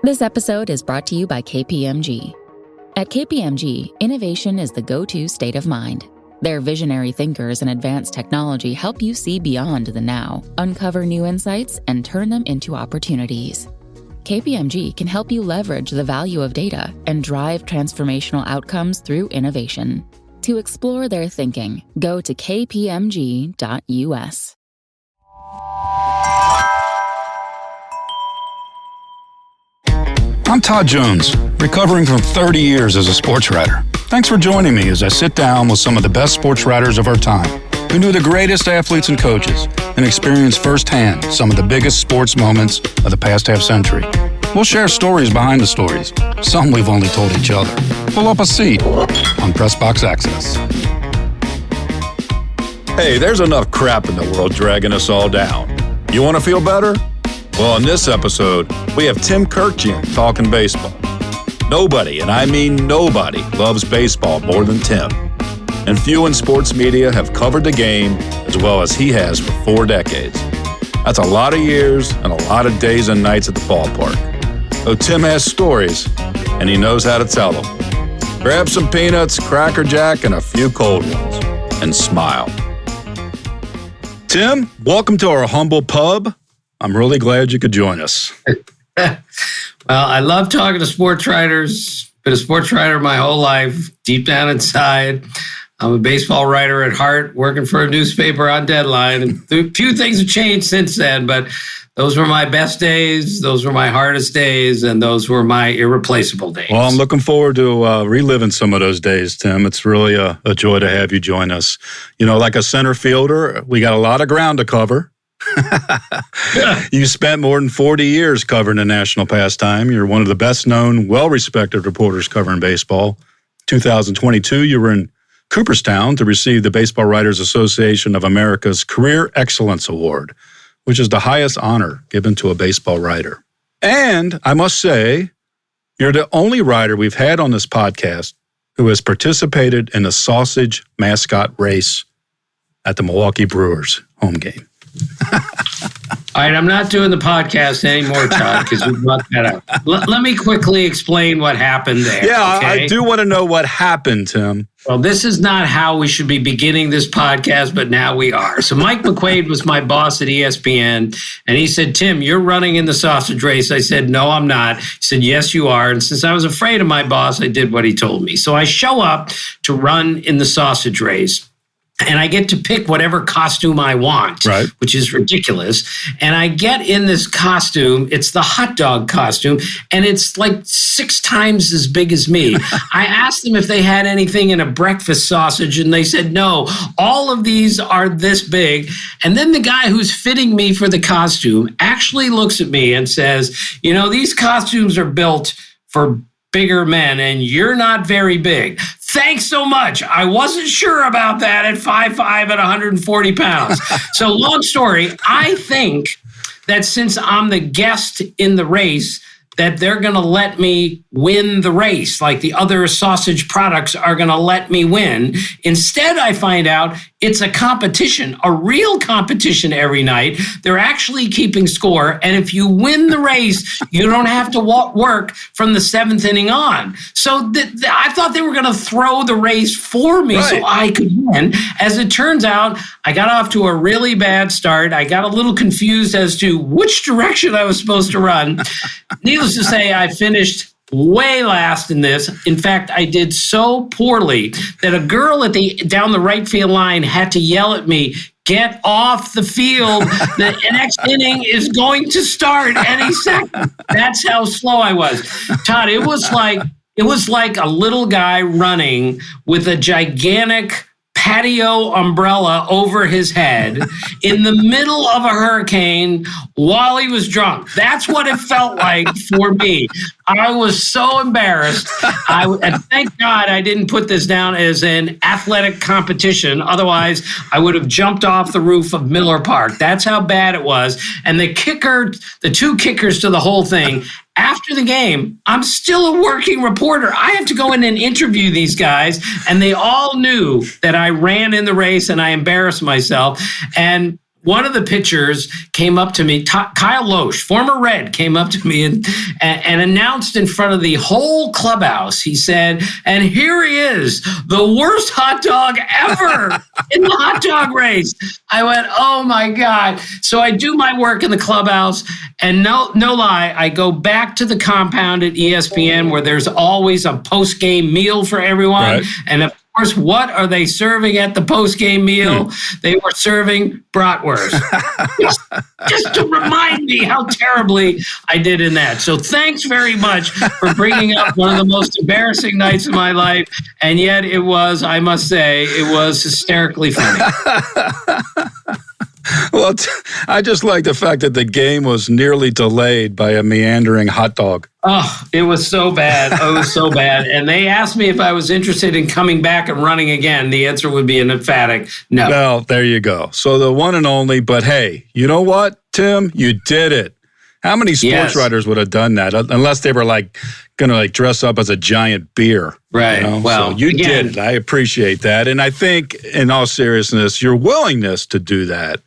This episode is brought to you by KPMG. At KPMG, innovation is the go-to state of mind. Their visionary thinkers and advanced technology help you see beyond the now, uncover new insights, and turn them into opportunities. KPMG can help you leverage the value of data and drive transformational outcomes through innovation. To explore their thinking, go to kpmg.us. I'm Todd Jones, recovering from 30 years as a sports writer. Thanks for joining me as I sit down with some of the best sports writers of our time, who knew the greatest athletes and coaches and experienced firsthand some of the biggest sports moments of the past half century. We'll share stories behind the stories, some we've only told each other. Pull up a seat on Press Box Access. Hey, there's enough crap in the world dragging us all down. You want to feel better? Well, in this episode, we have Tim Kurkjian talking baseball. Nobody, and I mean nobody, loves baseball more than Tim. And few in sports media have covered the game as well as he has for 4 decades. That's a lot of years and a lot of days and nights at the ballpark. So Tim has stories, and he knows how to tell them. Grab some peanuts, Cracker Jack, and a few cold ones, and smile. Tim, welcome to our humble pub. I'm really glad you could join us. Well, I love talking to sports writers. Been a sports writer my whole life, deep down inside. I'm a baseball writer at heart, working for a newspaper on deadline. And a few things have changed since then, but those were my best days. Those were my hardest days, and those were my irreplaceable days. Well, I'm looking forward to reliving some of those days, Tim. It's really a joy to have you join us. You know, like a center fielder, we got a lot of ground to cover. You spent more than 40 years covering the National Pastime. You're one of the best-known, well-respected reporters covering baseball. 2022, you were in Cooperstown to receive the Baseball Writers Association of America's Career Excellence Award, which is the highest honor given to a baseball writer. And I must say, you're the only writer we've had on this podcast who has participated in the sausage mascot race at the Milwaukee Brewers home game. All right, I'm not doing the podcast anymore, Todd, because we brought that up. Let me quickly explain what happened there. Yeah, okay? I do want to know what happened, Tim. Well, this is not how we should be beginning this podcast, but now we are. So Mike McQuaid was my boss at ESPN, and he said, Tim, you're running in the sausage race. I said, no, I'm not. He said, yes, you are. And since I was afraid of my boss, I did what he told me. So I show up to run in the sausage race. And I get to pick whatever costume I want, right, which is ridiculous. And I get in this costume. It's the hot dog costume, and it's like 6 times as big as me. I asked them if they had anything in a breakfast sausage, and they said, no, all of these are this big. And then the guy who's fitting me for the costume actually looks at me and says, you know, these costumes are built for bigger men, and you're not very big. Thanks so much. I wasn't sure about that at 5'5" and 140 pounds. So long story, I think that since I'm the guest in the race, that they're going to let me win the race, like the other sausage products are going to let me win. Instead, I find out it's a competition, a real competition every night. They're actually keeping score. And if you win the race, you don't have to work from the 7th inning on. So I thought they were going to throw the race for me so I could win. As it turns out, I got off to a really bad start. I got a little confused as to which direction I was supposed to run. Needless to say, I finished way last in this. In fact, I did so poorly that a girl down the right field line had to yell at me, get off the field. The next inning is going to start any second. That's how slow I was. Todd, it was like a little guy running with a gigantic patio umbrella over his head in the middle of a hurricane while he was drunk. That's what it felt like for me. I was so embarrassed. And thank God I didn't put this down as an athletic competition. Otherwise, I would have jumped off the roof of Miller Park. That's how bad it was. And the 2 kickers to the whole thing, after the game, I'm still a working reporter. I have to go in and interview these guys, and they all knew that I ran in the race and I embarrassed myself. And one of the pitchers came up to me, Kyle Loesch, former Red, came up to me and announced in front of the whole clubhouse. He said, and here he is, the worst hot dog ever in the hot dog race. I went, oh my God. So I do my work in the clubhouse, and no lie, I go back to the compound at ESPN where there's always a post-game meal for everyone. Right. And of course, what are they serving at the post-game meal? They were serving bratwurst. just to remind me how terribly I did in that. So thanks very much for bringing up one of the most embarrassing nights of my life. And yet it was, I must say, it was hysterically funny. Well, I just like the fact that the game was nearly delayed by a meandering hot dog. Oh, it was so bad. It was so bad. And they asked me if I was interested in coming back and running again. The answer would be an emphatic no. Well, there you go. So the one and only, but hey, you know what, Tim? You did it. How many sports writers would have done that unless they were going to dress up as a giant beer? Right. You know? Well, so you did it. I appreciate that. And I think in all seriousness, your willingness to do that,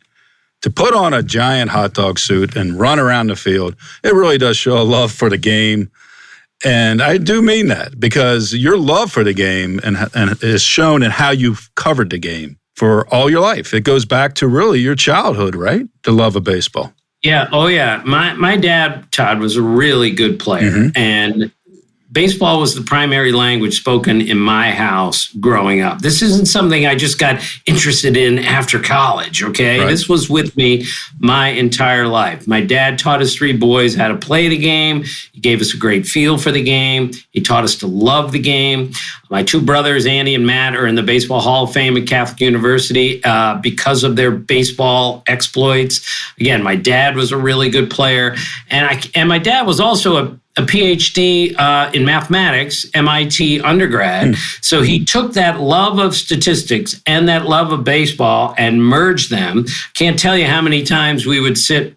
to put on a giant hot dog suit and run around the field, it really does show a love for the game. And I do mean that, because your love for the game and is shown in how you've covered the game for all your life. It goes back to really your childhood, right? The love of baseball. Yeah. Oh, yeah. My dad, Todd, was a really good player. And baseball was the primary language spoken in my house growing up. This isn't something I just got interested in after college, okay? Right. This was with me my entire life. My dad taught us three boys how to play the game. He gave us a great feel for the game. He taught us to love the game. My two brothers, Andy and Matt, are in the Baseball Hall of Fame at Catholic University because of their baseball exploits. Again, my dad was a really good player. And my dad was also a PhD in mathematics, MIT undergrad. So he took that love of statistics and that love of baseball and merged them. Can't tell you how many times we would sit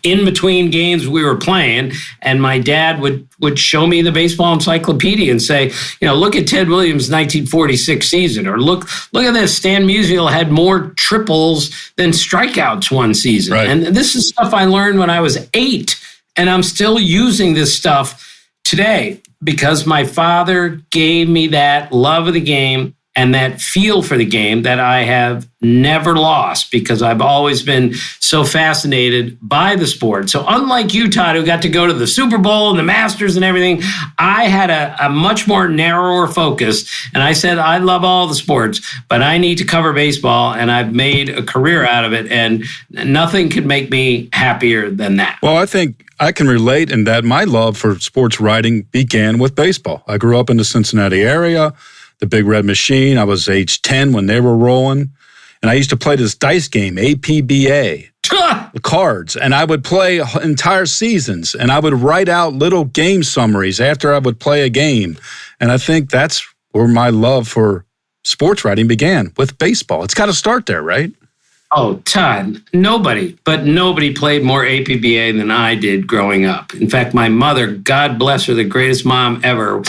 in between games we were playing, and my dad would show me the baseball encyclopedia and say, look at Ted Williams' 1946 season, or look at this. Stan Musial had more triples than strikeouts one season. Right. And this is stuff I learned when I was 8. And I'm still using this stuff today because my father gave me that love of the game and that feel for the game that I have never lost, because I've always been so fascinated by the sport. So unlike you, Todd, who got to go to the Super Bowl and the Masters and everything, I had a much more narrower focus. And I said, I love all the sports, but I need to cover baseball, and I've made a career out of it. And nothing could make me happier than that. Well, I think I can relate in that my love for sports writing began with baseball. I grew up in the Cincinnati area, the Big Red Machine. I was age 10 when they were rolling. And I used to play this dice game, APBA, the cards. And I would play entire seasons. And I would write out little game summaries after I would play a game. And I think that's where my love for sports writing began, with baseball. It's got to start there, right? Oh, Todd, nobody played more APBA than I did growing up. In fact, my mother, God bless her, the greatest mom ever,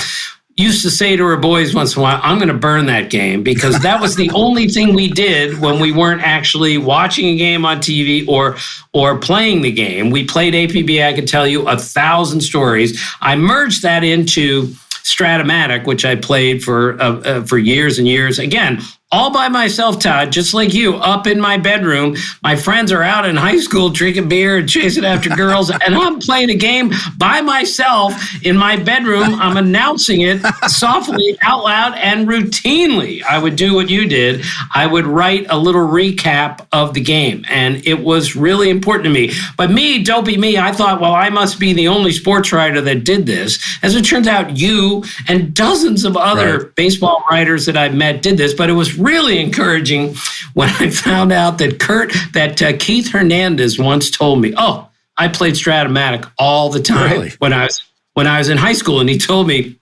used to say to her boys once in a while, I'm going to burn that game, because that was the only thing we did when we weren't actually watching a game on TV or playing the game. We played APBA. I could tell you 1,000 stories. I merged that into Stratomatic, which I played for years and years. Again, all by myself, Todd, just like you, up in my bedroom. My friends are out in high school drinking beer and chasing after girls, and I'm playing a game by myself in my bedroom. I'm announcing it softly, out loud, and routinely. I would do what you did. I would write a little recap of the game, and it was really important to me. But me, dopey me, I thought, well, I must be the only sports writer that did this. As it turns out, you and dozens of other baseball writers that I've met did this, but it was really encouraging when I found out that Keith Hernandez once told me, oh, I played Stratomatic all the time when I was in high school. And he told me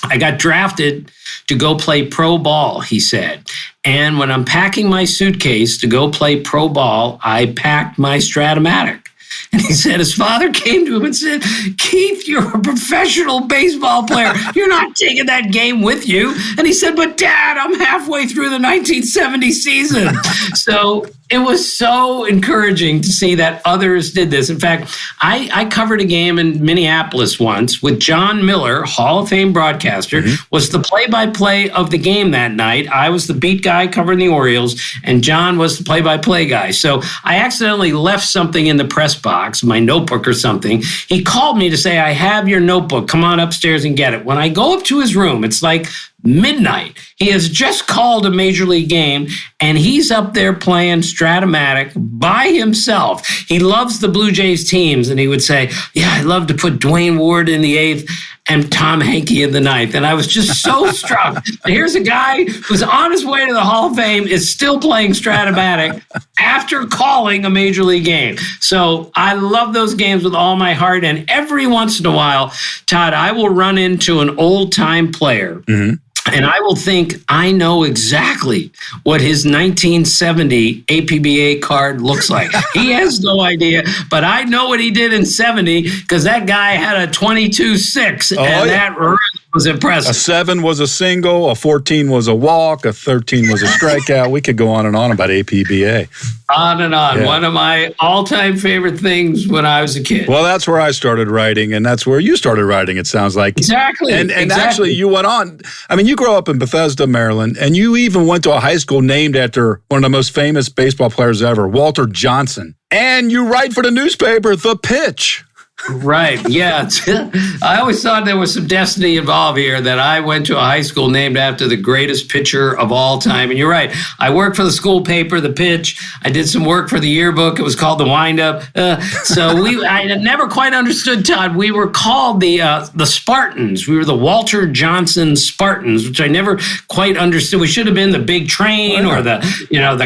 I got drafted to go play pro ball, he said. And when I'm packing my suitcase to go play pro ball, I packed my Stratomatic. And he said his father came to him and said, Keith, you're a professional baseball player. You're not taking that game with you. And he said, but Dad, I'm halfway through the 1970 season. So It was so encouraging to see that others did this. In fact, I covered a game in Minneapolis once with John Miller, Hall of Fame broadcaster, was the play-by-play of the game that night. I was the beat guy covering the Orioles, and John was the play-by-play guy. So I accidentally left something in the press box, my notebook or something. He called me to say, I have your notebook. Come on upstairs and get it. When I go up to his room, it's like midnight. He has just called a major league game, and he's up there playing Stratomatic by himself. He loves the Blue Jays teams, and he would say, yeah, I'd love to put Dwayne Ward in the 8th and Tom Henke in the 9th. And I was just so struck. Here's a guy who's on his way to the Hall of Fame, is still playing Stratomatic after calling a major league game. So I love those games with all my heart. And every once in a while, Todd, I will run into an old-time player. And I will think, I know exactly what his 1970 APBA card looks like. He has no idea, but I know what he did in 70 because that guy had a 22-6, that really was impressive. A 7 was a single, a 14 was a walk, a 13 was a strikeout. We could go on and on about APBA. On and on. Yeah. One of my all-time favorite things when I was a kid. Well, that's where I started writing, and that's where you started writing, it sounds like. Exactly. And exactly. Actually, you went on. I mean, you grew up in Bethesda, Maryland, and you even went to a high school named after one of the most famous baseball players ever, Walter Johnson. And you write for the newspaper, The Pitch. Right. Yeah. I always thought there was some destiny involved here, that I went to a high school named after the greatest pitcher of all time. And you're right. I worked for the school paper, The Pitch. I did some work for the yearbook. It was called The Windup. I never quite understood, Todd. We were called the Spartans. We were the Walter Johnson Spartans, which I never quite understood. We should have been the Big Train or the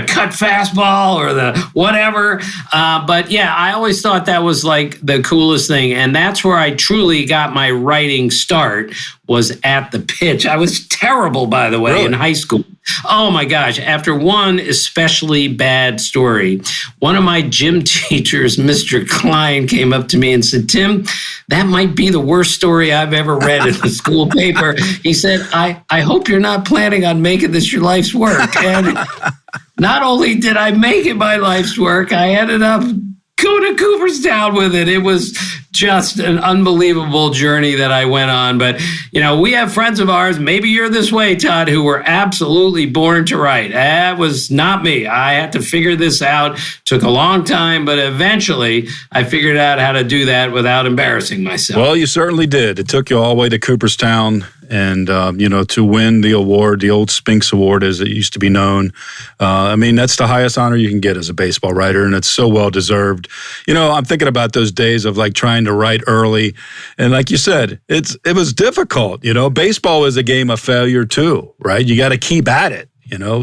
cut fastball or the whatever. But yeah, I always thought that was like the coolest thing. And that's where I truly got my writing start, was at The Pitch. I was terrible, by the way, in high school. Oh my gosh. After one especially bad story, one of my gym teachers, Mr. Klein, came up to me and said, Tim, that might be the worst story I've ever read in the school paper. He said, I hope you're not planning on making this your life's work. And not only did I make it my life's work, I ended up going to Cooperstown with it. It was just an unbelievable journey that I went on. But, we have friends of ours, maybe you're this way, Todd, who were absolutely born to write. That was not me. I had to figure this out. Took a long time, but eventually I figured out how to do that without embarrassing myself. Well, you certainly did. It took you all the way to Cooperstown. And, to win the award, the old Spinks Award, as it used to be known, that's the highest honor you can get as a baseball writer, and it's so well-deserved. I'm thinking about those days of, trying to write early. And like you said, it was difficult. Baseball is a game of failure, too, right? You got to keep at it.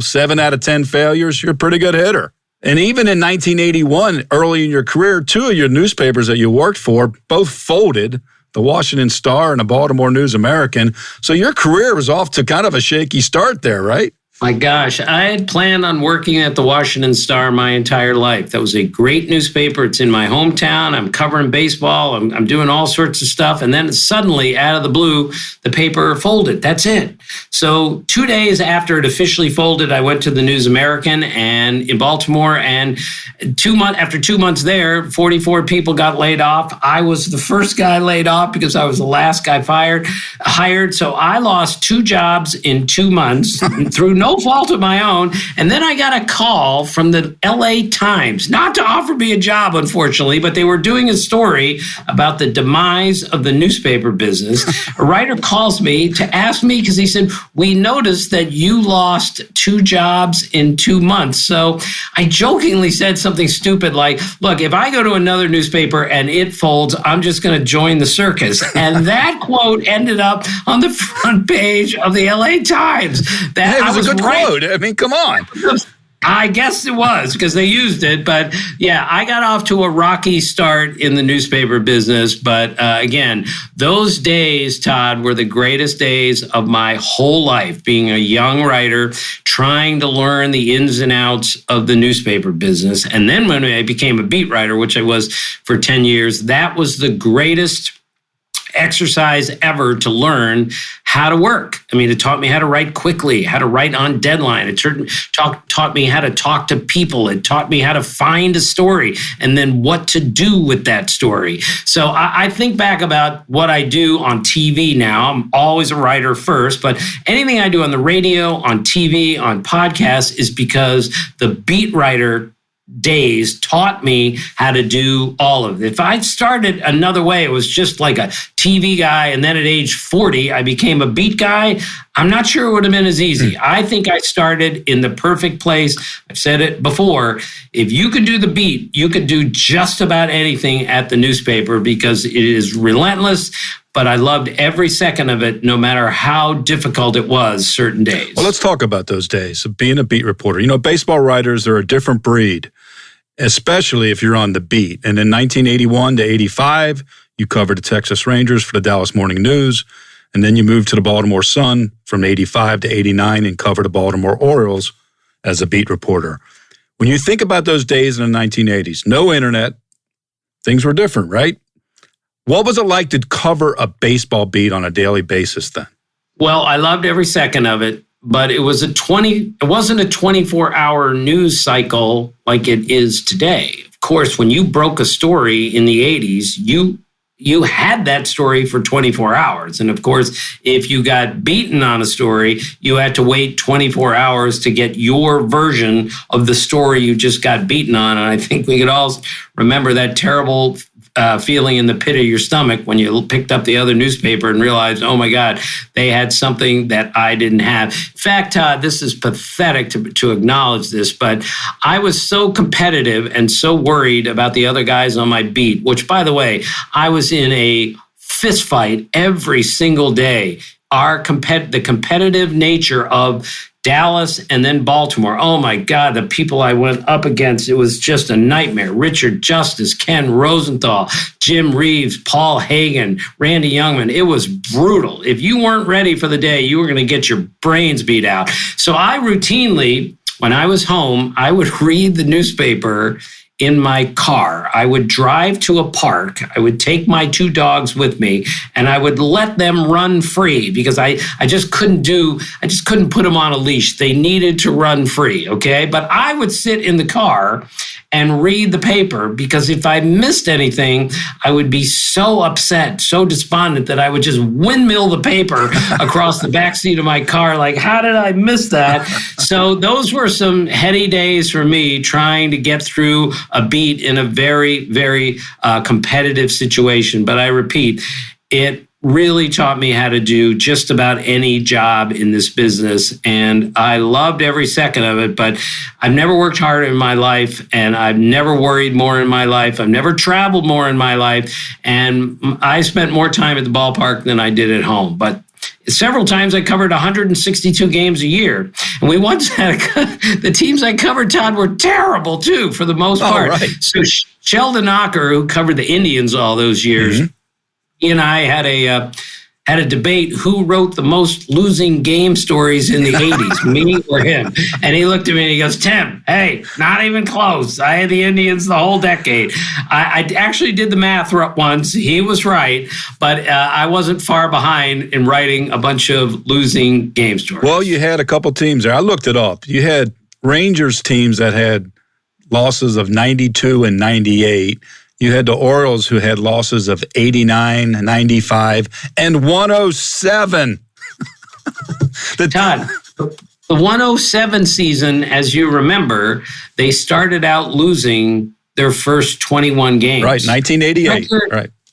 7 out of 10 failures, you're a pretty good hitter. And even in 1981, early in your career, 2 of your newspapers that you worked for both folded, the Washington Star and the Baltimore News American. So your career was off to kind of a shaky start there, right? My gosh, I had planned on working at the Washington Star my entire life. That was a great newspaper. It's in my hometown. I'm covering baseball. I'm doing all sorts of stuff. And then suddenly, out of the blue, the paper folded. That's it. So 2 days after it officially folded, I went to the News American and in Baltimore. And after 2 months there, 44 people got laid off. I was the first guy laid off because I was the last guy hired. So I lost 2 jobs in 2 months through no fault of my own. And then I got a call from the LA Times, not to offer me a job, unfortunately, but they were doing a story about the demise of the newspaper business. A writer calls me to ask me, because he said, we noticed that you lost 2 jobs in 2 months. So I jokingly said something stupid like, look, if I go to another newspaper and it folds, I'm just going to join the circus. And that quote ended up on the front page of the LA Times. It was a good quote. I mean, come on. I guess it was because they used it. But yeah, I got off to a rocky start in the newspaper business. But again, those days, Todd, were the greatest days of my whole life, being a young writer, trying to learn the ins and outs of the newspaper business. And then when I became a beat writer, which I was for 10 years, that was the greatest exercise ever to learn how to work. I mean, it taught me how to write quickly, how to write on deadline. It taught me how to talk to people. It taught me how to find a story and then what to do with that story. So I think back about what I do on TV now. I'm always a writer first, but anything I do on the radio, on TV, on podcasts is because the beat writer days taught me how to do all of it. If I'd started another way, it was just like a TV guy, and then at age 40, I became a beat guy, I'm not sure it would have been as easy. I think I started in the perfect place. I've said it before. If you could do the beat, you could do just about anything at the newspaper because it is relentless, but I loved every second of it, no matter how difficult it was certain days. Well, let's talk about those days of being a beat reporter. You know, baseball writers are a different breed, especially if you're on the beat. And in 1981 to 85, you covered the Texas Rangers for the Dallas Morning News. And then you moved to the Baltimore Sun from 85 to 89 and covered the Baltimore Orioles as a beat reporter. When you think about those days in the 1980s, no internet, things were different, right? What was it like to cover a baseball beat on a daily basis then? Well, I loved every second of it, but it wasn't a 24-hour news cycle like it is today. Of course, when you broke a story in the 80s, you had that story for 24 hours. And of course, if you got beaten on a story, you had to wait 24 hours to get your version of the story you just got beaten on. And I think we could all remember that terrible feeling in the pit of your stomach when you picked up the other newspaper and realized, oh my God, they had something that I didn't have. In fact, Todd, this is pathetic to acknowledge this, but I was so competitive and so worried about the other guys on my beat, which, by the way, I was in a fist fight every single day. The competitive nature of Dallas and then Baltimore. Oh my God, the people I went up against, it was just a nightmare. Richard Justice, Ken Rosenthal, Jim Reeves, Paul Hagan, Randy Youngman. It was brutal. If you weren't ready for the day, you were going to get your brains beat out. So I routinely, when I was home, I would read the newspaper in my car. I would drive to a park. I would take my two dogs with me and I would let them run free because I just couldn't put them on a leash. They needed to run free, okay? But I would sit in the car and read the paper because if I missed anything, I would be so upset, so despondent that I would just windmill the paper across the backseat of my car like, how did I miss that? So those were some heady days for me trying to get through a beat in a very, very competitive situation. But I repeat, it really taught me how to do just about any job in this business. And I loved every second of it, but I've never worked harder in my life and I've never worried more in my life. I've never traveled more in my life. And I spent more time at the ballpark than I did at home. But several times I covered 162 games a year. And we once had the teams I covered, Todd, were terrible too, for the most part. Right. So Sheldon Knocker, who covered the Indians all those years, he and I had a debate who wrote the most losing game stories in the 80s, me or him. And he looked at me and he goes, Tim, hey, not even close. I had the Indians the whole decade. I actually did the math once. He was right, but I wasn't far behind in writing a bunch of losing game stories. Well, you had a couple teams there. I looked it up. You had Rangers teams that had losses of 92 and 98. You had the Orioles who had losses of 89, 95, and 107. Todd, the 107 season, as you remember, they started out losing their first 21 games. Right, 1988.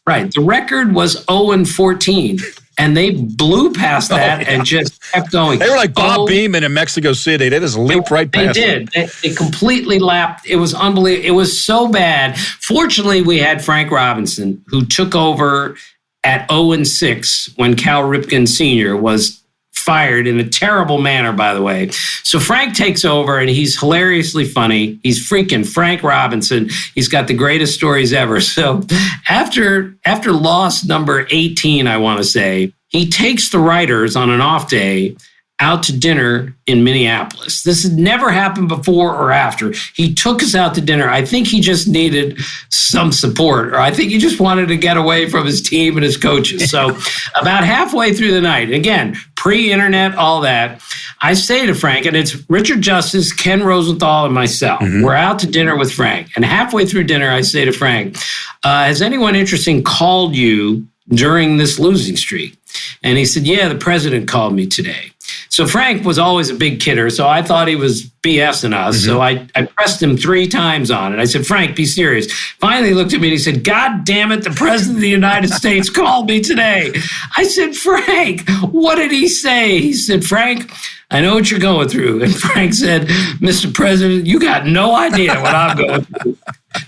Right. The record was 0-14. And they blew past that and just kept going. They were like Bob Beamon in Mexico City. They just leaped right past it. They did. They completely lapped. It was unbelievable. It was so bad. Fortunately, we had Frank Robinson, who took over at 0-6 when Cal Ripken Jr. was fired in a terrible manner, by the way. So Frank takes over and he's hilariously funny. He's freaking Frank Robinson. He's got the greatest stories ever. So after loss number 18, I want to say, he takes the writers on an off day out to dinner in Minneapolis. This had never happened before or after. He took us out to dinner. I think he just needed some support, or I think he just wanted to get away from his team and his coaches. So about halfway through the night, again, pre-internet, all that, I say to Frank, and it's Richard Justice, Ken Rosenthal, and myself. We're out to dinner with Frank. And halfway through dinner, I say to Frank, has anyone interesting called you during this losing streak? And he said, yeah, the president called me today. So Frank was always a big kidder, so I thought he was BSing us. So I pressed him 3 times on it. I said, Frank, be serious. Finally, he looked at me and he said, God damn it, the president of the United States called me today. I said, Frank, what did he say? He said, Frank, I know what you're going through. And Frank said, Mr. President, you got no idea what I'm going through.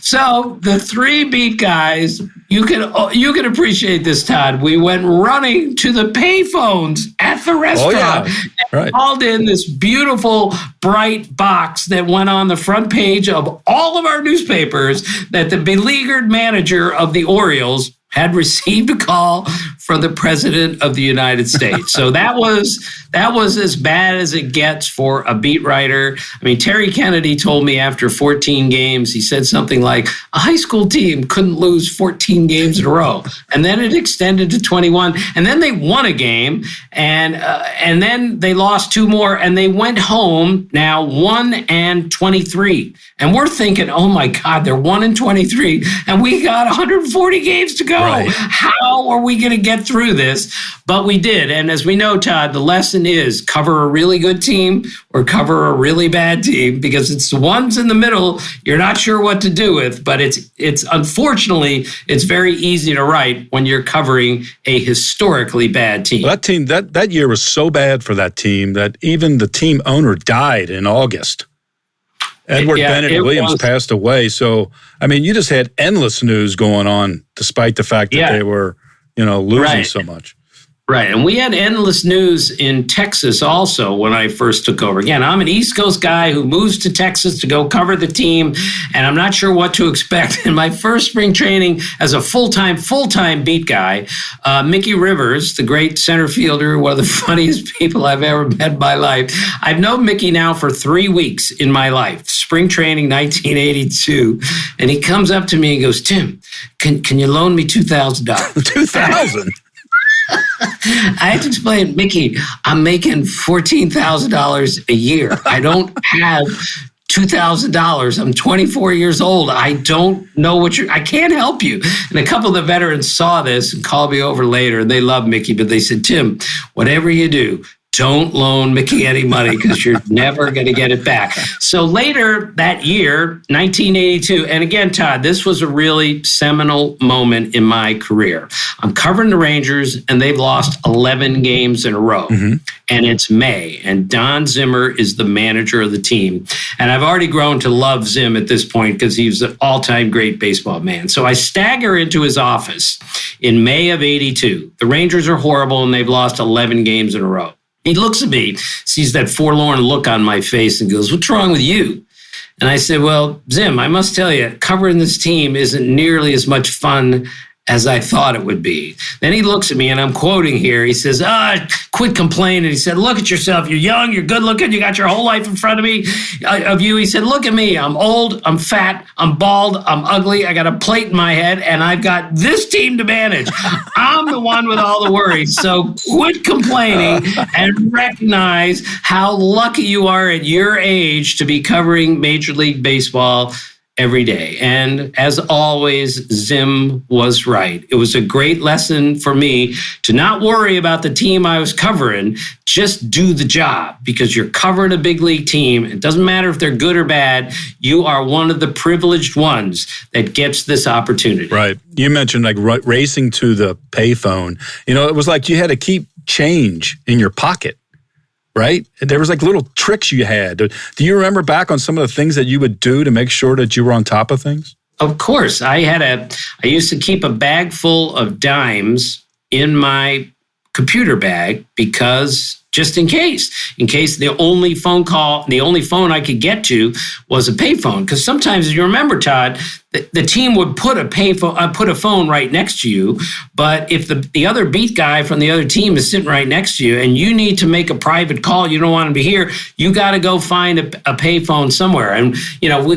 So the 3 beat guys, you can appreciate this, Todd. We went running to the payphones at the restaurant and called in this beautiful, bright box that went on the front page of all of our newspapers that the beleaguered manager of the Orioles had received a call from the president of the United States. So that was as bad as it gets for a beat writer. I mean, Terry Kennedy told me after 14 games, he said something like, a high school team couldn't lose 14 games in a row. And then it extended to 21. And then they won a game, and then they lost 2 more, and they went home now 1-23. And we're thinking, oh my God, they're 1-23, and we got 140 games to go. Right. How are we going to get through this? But we did. And as we know, Todd, the lesson is cover a really good team or cover a really bad team, because it's the ones in the middle you're not sure what to do with. But it's unfortunately, it's very easy to write when you're covering a historically bad team. Well, that team, that year was so bad for that team that even the team owner died in August. Edward Bennett Williams passed away. So, I mean, you just had endless news going on despite the fact that they were, losing so much. Right. And we had endless news in Texas also when I first took over. Again, I'm an East Coast guy who moves to Texas to go cover the team, and I'm not sure what to expect. In my first spring training as a full-time beat guy, Mickey Rivers, the great center fielder, one of the funniest people I've ever met in my life. I've known Mickey now for 3 weeks in my life, spring training 1982. And he comes up to me and goes, Tim, can you loan me $2,000? $2,000? I had to explain, Mickey, I'm making $14,000 a year. I don't have $2,000. I'm 24 years old. I don't know I can't help you. And a couple of the veterans saw this and called me over later, and they love Mickey, but they said, Tim, whatever you do, don't loan Mickey any money because you're never going to get it back. So later that year, 1982, and again, Todd, this was a really seminal moment in my career. I'm covering the Rangers, and they've lost 11 games in a row. And it's May, and Don Zimmer is the manager of the team. And I've already grown to love Zim at this point because he's an all-time great baseball man. So I stagger into his office in May of 82. The Rangers are horrible, and they've lost 11 games in a row. He looks at me, sees that forlorn look on my face, and goes, what's wrong with you? And I said, well, Zim, I must tell you, covering this team isn't nearly as much fun as I thought it would be. Then he looks at me, and I'm quoting here. He says, quit complaining. He said, look at yourself. You're young, you're good looking, you got your whole life in front of you. He said, look at me. I'm old, I'm fat, I'm bald, I'm ugly. I got a plate in my head, and I've got this team to manage. I'm the one with all the worries. So quit complaining and recognize how lucky you are at your age to be covering Major League Baseball every day. And as always, Zim was right. It was a great lesson for me to not worry about the team I was covering, just do the job, because you're covering a big league team. It doesn't matter if they're good or bad. You are one of the privileged ones that gets this opportunity. Right. You mentioned like racing to the payphone. It was like you had to keep change in your pocket. Right? There was like little tricks you had. Do you remember back on some of the things that you would do to make sure that you were on top of things? Of course. I used to keep a bag full of dimes in my computer bag because just in case the only phone I could get to was a payphone. Because sometimes, you remember, Todd, the team would put a phone right next to you. But if the other beat guy from the other team is sitting right next to you and you need to make a private call, you don't want to be here, you got to go find a payphone somewhere. And,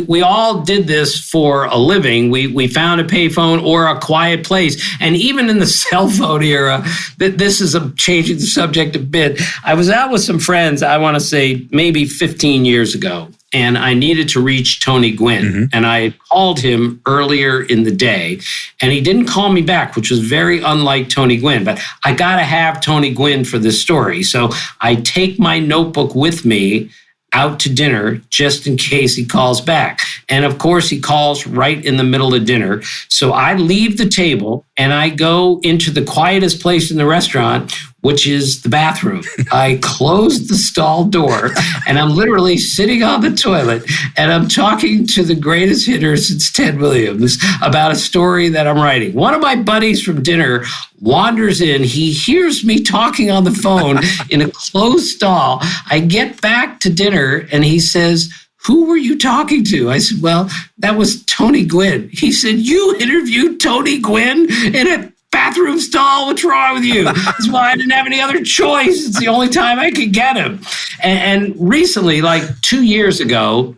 we all did this for a living. We found a payphone or a quiet place. And even in the cell phone era, this is changing the subject a bit. I was out with some friends, I want to say maybe 15 years ago. And I needed to reach Tony Gwynn. Mm-hmm. And I had called him earlier in the day, and he didn't call me back, which was very unlike Tony Gwynn. But I got to have Tony Gwynn for this story. So I take my notebook with me out to dinner just in case he calls back. And of course, he calls right in the middle of dinner. So I leave the table and I go into the quietest place in the restaurant, which is the bathroom. I close the stall door and I'm literally sitting on the toilet and I'm talking to the greatest hitter since Ted Williams about a story that I'm writing. One of my buddies from dinner wanders in. He hears me talking on the phone in a closed stall. I get back to dinner and he says, "Who were you talking to?" I said, "Well, that was Tony Gwynn." He said, "You interviewed Tony Gwynn in a bathroom stall? What's wrong with you?" That's why I didn't have any other choice. It's the only time I could get him. And recently, like 2 years ago,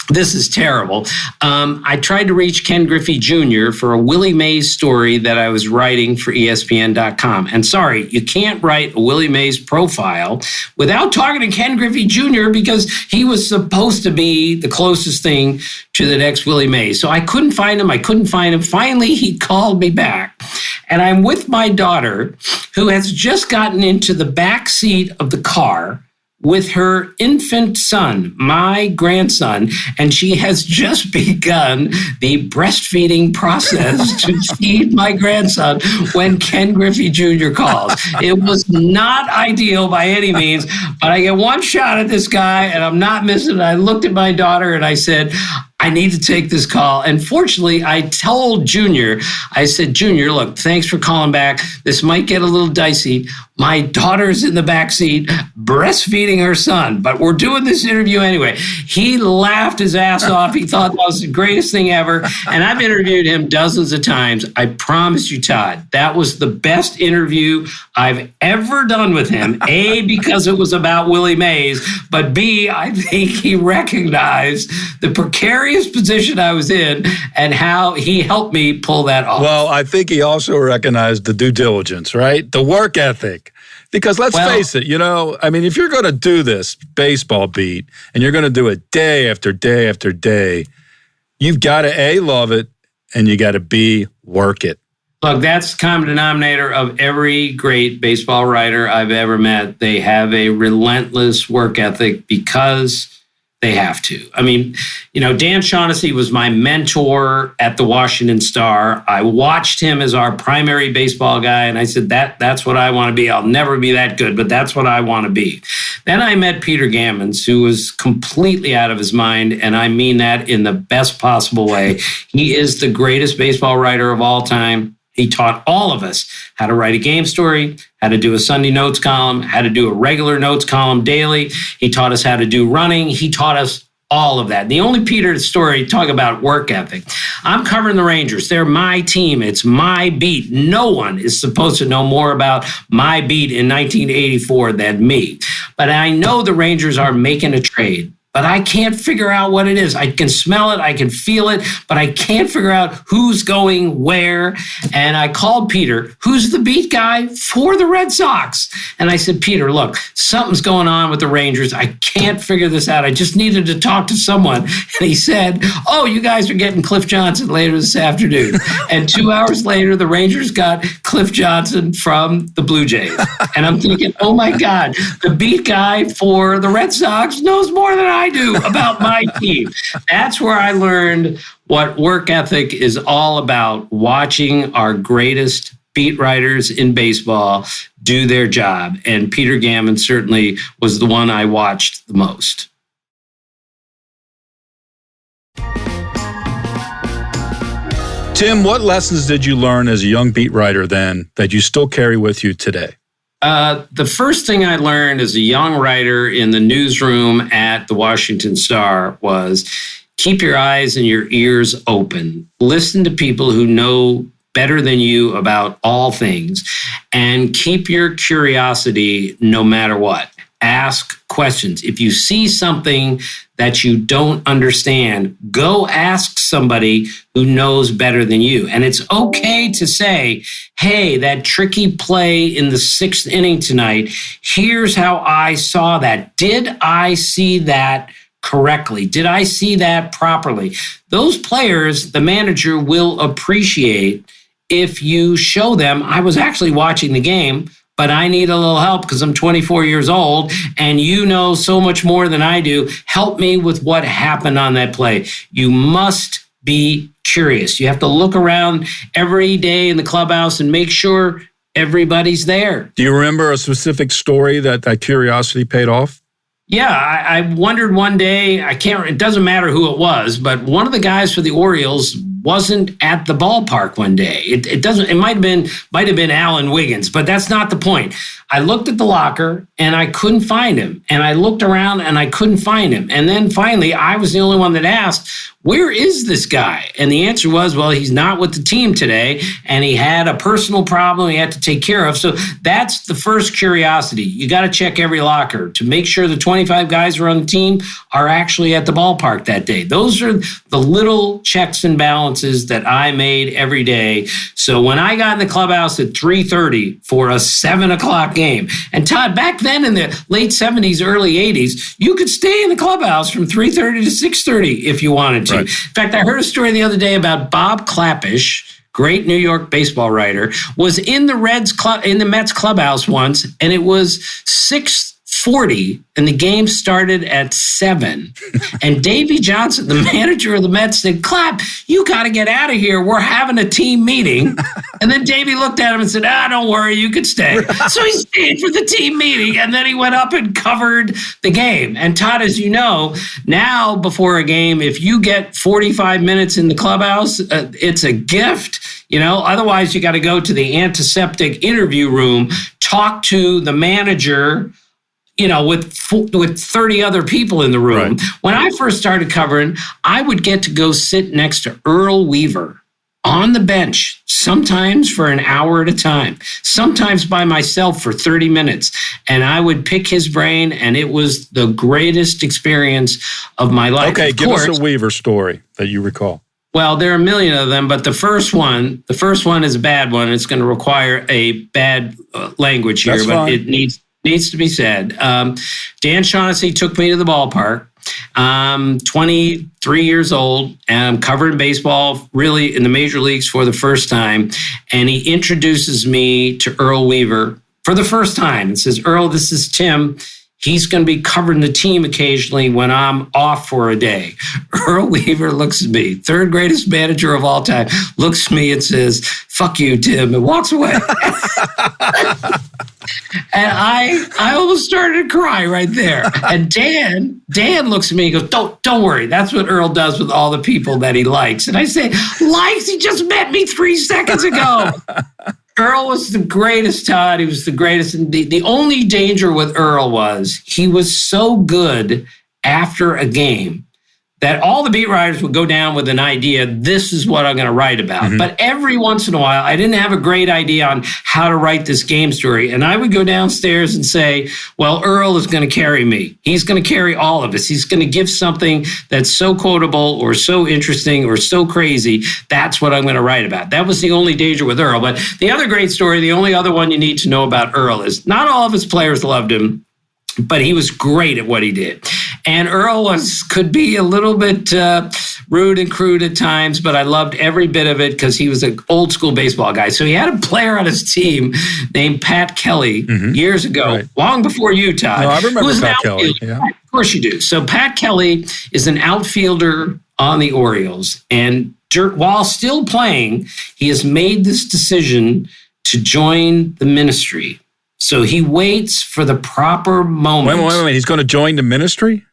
this is terrible. I tried to reach Ken Griffey Jr. for a Willie Mays story that I was writing for ESPN.com. And sorry, you can't write a Willie Mays profile without talking to Ken Griffey Jr. because he was supposed to be the closest thing to the next Willie Mays. So I couldn't find him. Finally, he called me back. And I'm with my daughter, who has just gotten into the back seat of the car with her infant son, my grandson, and she has just begun the breastfeeding process to feed my grandson when Ken Griffey Jr. calls. It was not ideal by any means, but I get one shot at this guy and I'm not missing it. I looked at my daughter and I said, "I need to take this call." And fortunately, I told Junior, I said, "Junior, look, thanks for calling back. This might get a little dicey. My daughter's in the backseat breastfeeding her son, but we're doing this interview anyway." He laughed his ass off. He thought that was the greatest thing ever. And I've interviewed him dozens of times. I promise you, Todd, that was the best interview I've ever done with him. A, because it was about Willie Mays, but B, I think he recognized the precarious position I was in and how he helped me pull that off. Well, I think he also recognized the due diligence, right? The work ethic. Because let's face it, if you're going to do this baseball beat and you're going to do it day after day after day, you've got to A, love it, and you got to B, work it. Look, that's the common denominator of every great baseball writer I've ever met. They have a relentless work ethic because they have to. Dan Shaughnessy was my mentor at the Washington Star. I watched him as our primary baseball guy, and I said, that's what I want to be. I'll never be that good, but that's what I want to be. Then I met Peter Gammons, who was completely out of his mind, and I mean that in the best possible way. He is the greatest baseball writer of all time. He taught all of us how to write a game story, how to do a Sunday notes column, how to do a regular notes column daily. He taught us how to do running. He taught us all of that. The only Peter story, talk about work ethic. I'm covering the Rangers. They're my team. It's my beat. No one is supposed to know more about my beat in 1984 than me. But I know the Rangers are making a trade. But I can't figure out what it is. I can smell it, I can feel it, but I can't figure out who's going where. And I called Peter, who's the beat guy for the Red Sox. And I said, "Peter, look, something's going on with the Rangers. I can't figure this out. I just needed to talk to someone." And he said, "Oh, you guys are getting Cliff Johnson later this afternoon." And 2 hours later, the Rangers got Cliff Johnson from the Blue Jays. And I'm thinking, oh my God, the beat guy for the Red Sox knows more than I do about my team. That's where I learned what work ethic is all about, watching our greatest beat writers in baseball do their job. And Peter Gammon certainly was the one I watched the most. Tim, what lessons did you learn as a young beat writer then that you still carry with you today? The first thing I learned as a young writer in the newsroom at the Washington Star was keep your eyes and your ears open. Listen to people who know better than you about all things, and keep your curiosity no matter what. Ask questions. If you see something that you don't understand, go ask somebody who knows better than you. And it's okay to say, hey, that tricky play in the 6th inning tonight, here's how I saw that. Did I see that correctly? Did I see that properly? Those players, the manager will appreciate if you show them, I was actually watching the game, but I need a little help because I'm 24 years old and you know so much more than I do. Help me with what happened on that play. You must be curious. You have to look around every day in the clubhouse and make sure everybody's there. Do you remember a specific story that curiosity paid off? Yeah, I wondered one day, it doesn't matter who it was, but one of the guys for the Orioles wasn't at the ballpark one day. It might have been Alan Wiggins, but that's not the point. I looked at the locker and I couldn't find him. And I looked around and I couldn't find him. And then finally, I was the only one that asked, where is this guy? And the answer was, well, he's not with the team today. And he had a personal problem he had to take care of. So that's the first curiosity. You got to check every locker to make sure the 25 guys who are on the team are actually at the ballpark that day. Those are the little checks and balances that I made every day. So when I got in the clubhouse at 3:30 for a 7:00 game, and Todd, back then in the late 70s, early 80s, you could stay in the clubhouse from 3:30 to 6:30 if you wanted to. Right. In fact, I heard a story the other day about Bob Klapisch, great New York baseball writer, was in the Mets clubhouse once, and it was 6:40, and the game started at 7. And Davey Johnson, the manager of the Mets, said, Clap, you got to get out of here. We're having a team meeting. And then Davey looked at him and said, don't worry, you can stay. So he stayed for the team meeting, and then he went up and covered the game. And Todd, as you know, now before a game, if you get 45 minutes in the clubhouse, it's a gift. Otherwise you got to go to the antiseptic interview room, talk to the manager, with 30 other people in the room. Right. When I first started covering, I would get to go sit next to Earl Weaver on the bench, sometimes for an hour at a time, sometimes by myself for 30 minutes. And I would pick his brain, and it was the greatest experience of my life. Okay, give us a Weaver story that you recall. Well, there are a million of them, but the first one is a bad one. It's going to require a bad language here, but it needs to be said. Dan Shaughnessy took me to the ballpark. 23 years old, and I'm covering baseball really in the major leagues for the first time. And he introduces me to Earl Weaver for the first time and says, Earl, this is Tim. He's going to be covering the team occasionally when I'm off for a day. Earl Weaver looks at me, third greatest manager of all time, looks at me and says, fuck you, Tim, and walks away. And I almost started to cry right there. And Dan looks at me and goes, don't worry. That's what Earl does with all the people that he likes. And I say, likes? He just met me 3 seconds ago. Earl was the greatest, Todd. He was the greatest. And the only danger with Earl was he was so good after a game that all the beat writers would go down with an idea, this is what I'm going to write about. Mm-hmm. But every once in a while, I didn't have a great idea on how to write this game story. And I would go downstairs and say, well, Earl is going to carry me. He's going to carry all of us. He's going to give something that's so quotable or so interesting or so crazy. That's what I'm going to write about. That was the only danger with Earl. But the other great story, the only other one you need to know about Earl is not all of his players loved him, but he was great at what he did. And Earl could be a little bit rude and crude at times, but I loved every bit of it because he was an old school baseball guy. So he had a player on his team named Pat Kelly years ago, long before you, Todd. No, I remember Pat Kelly. Yeah. Of course you do. So Pat Kelly is an outfielder on the Orioles. And while still playing, he has made this decision to join the ministry. So he waits for the proper moment. Wait. He's going to join the ministry?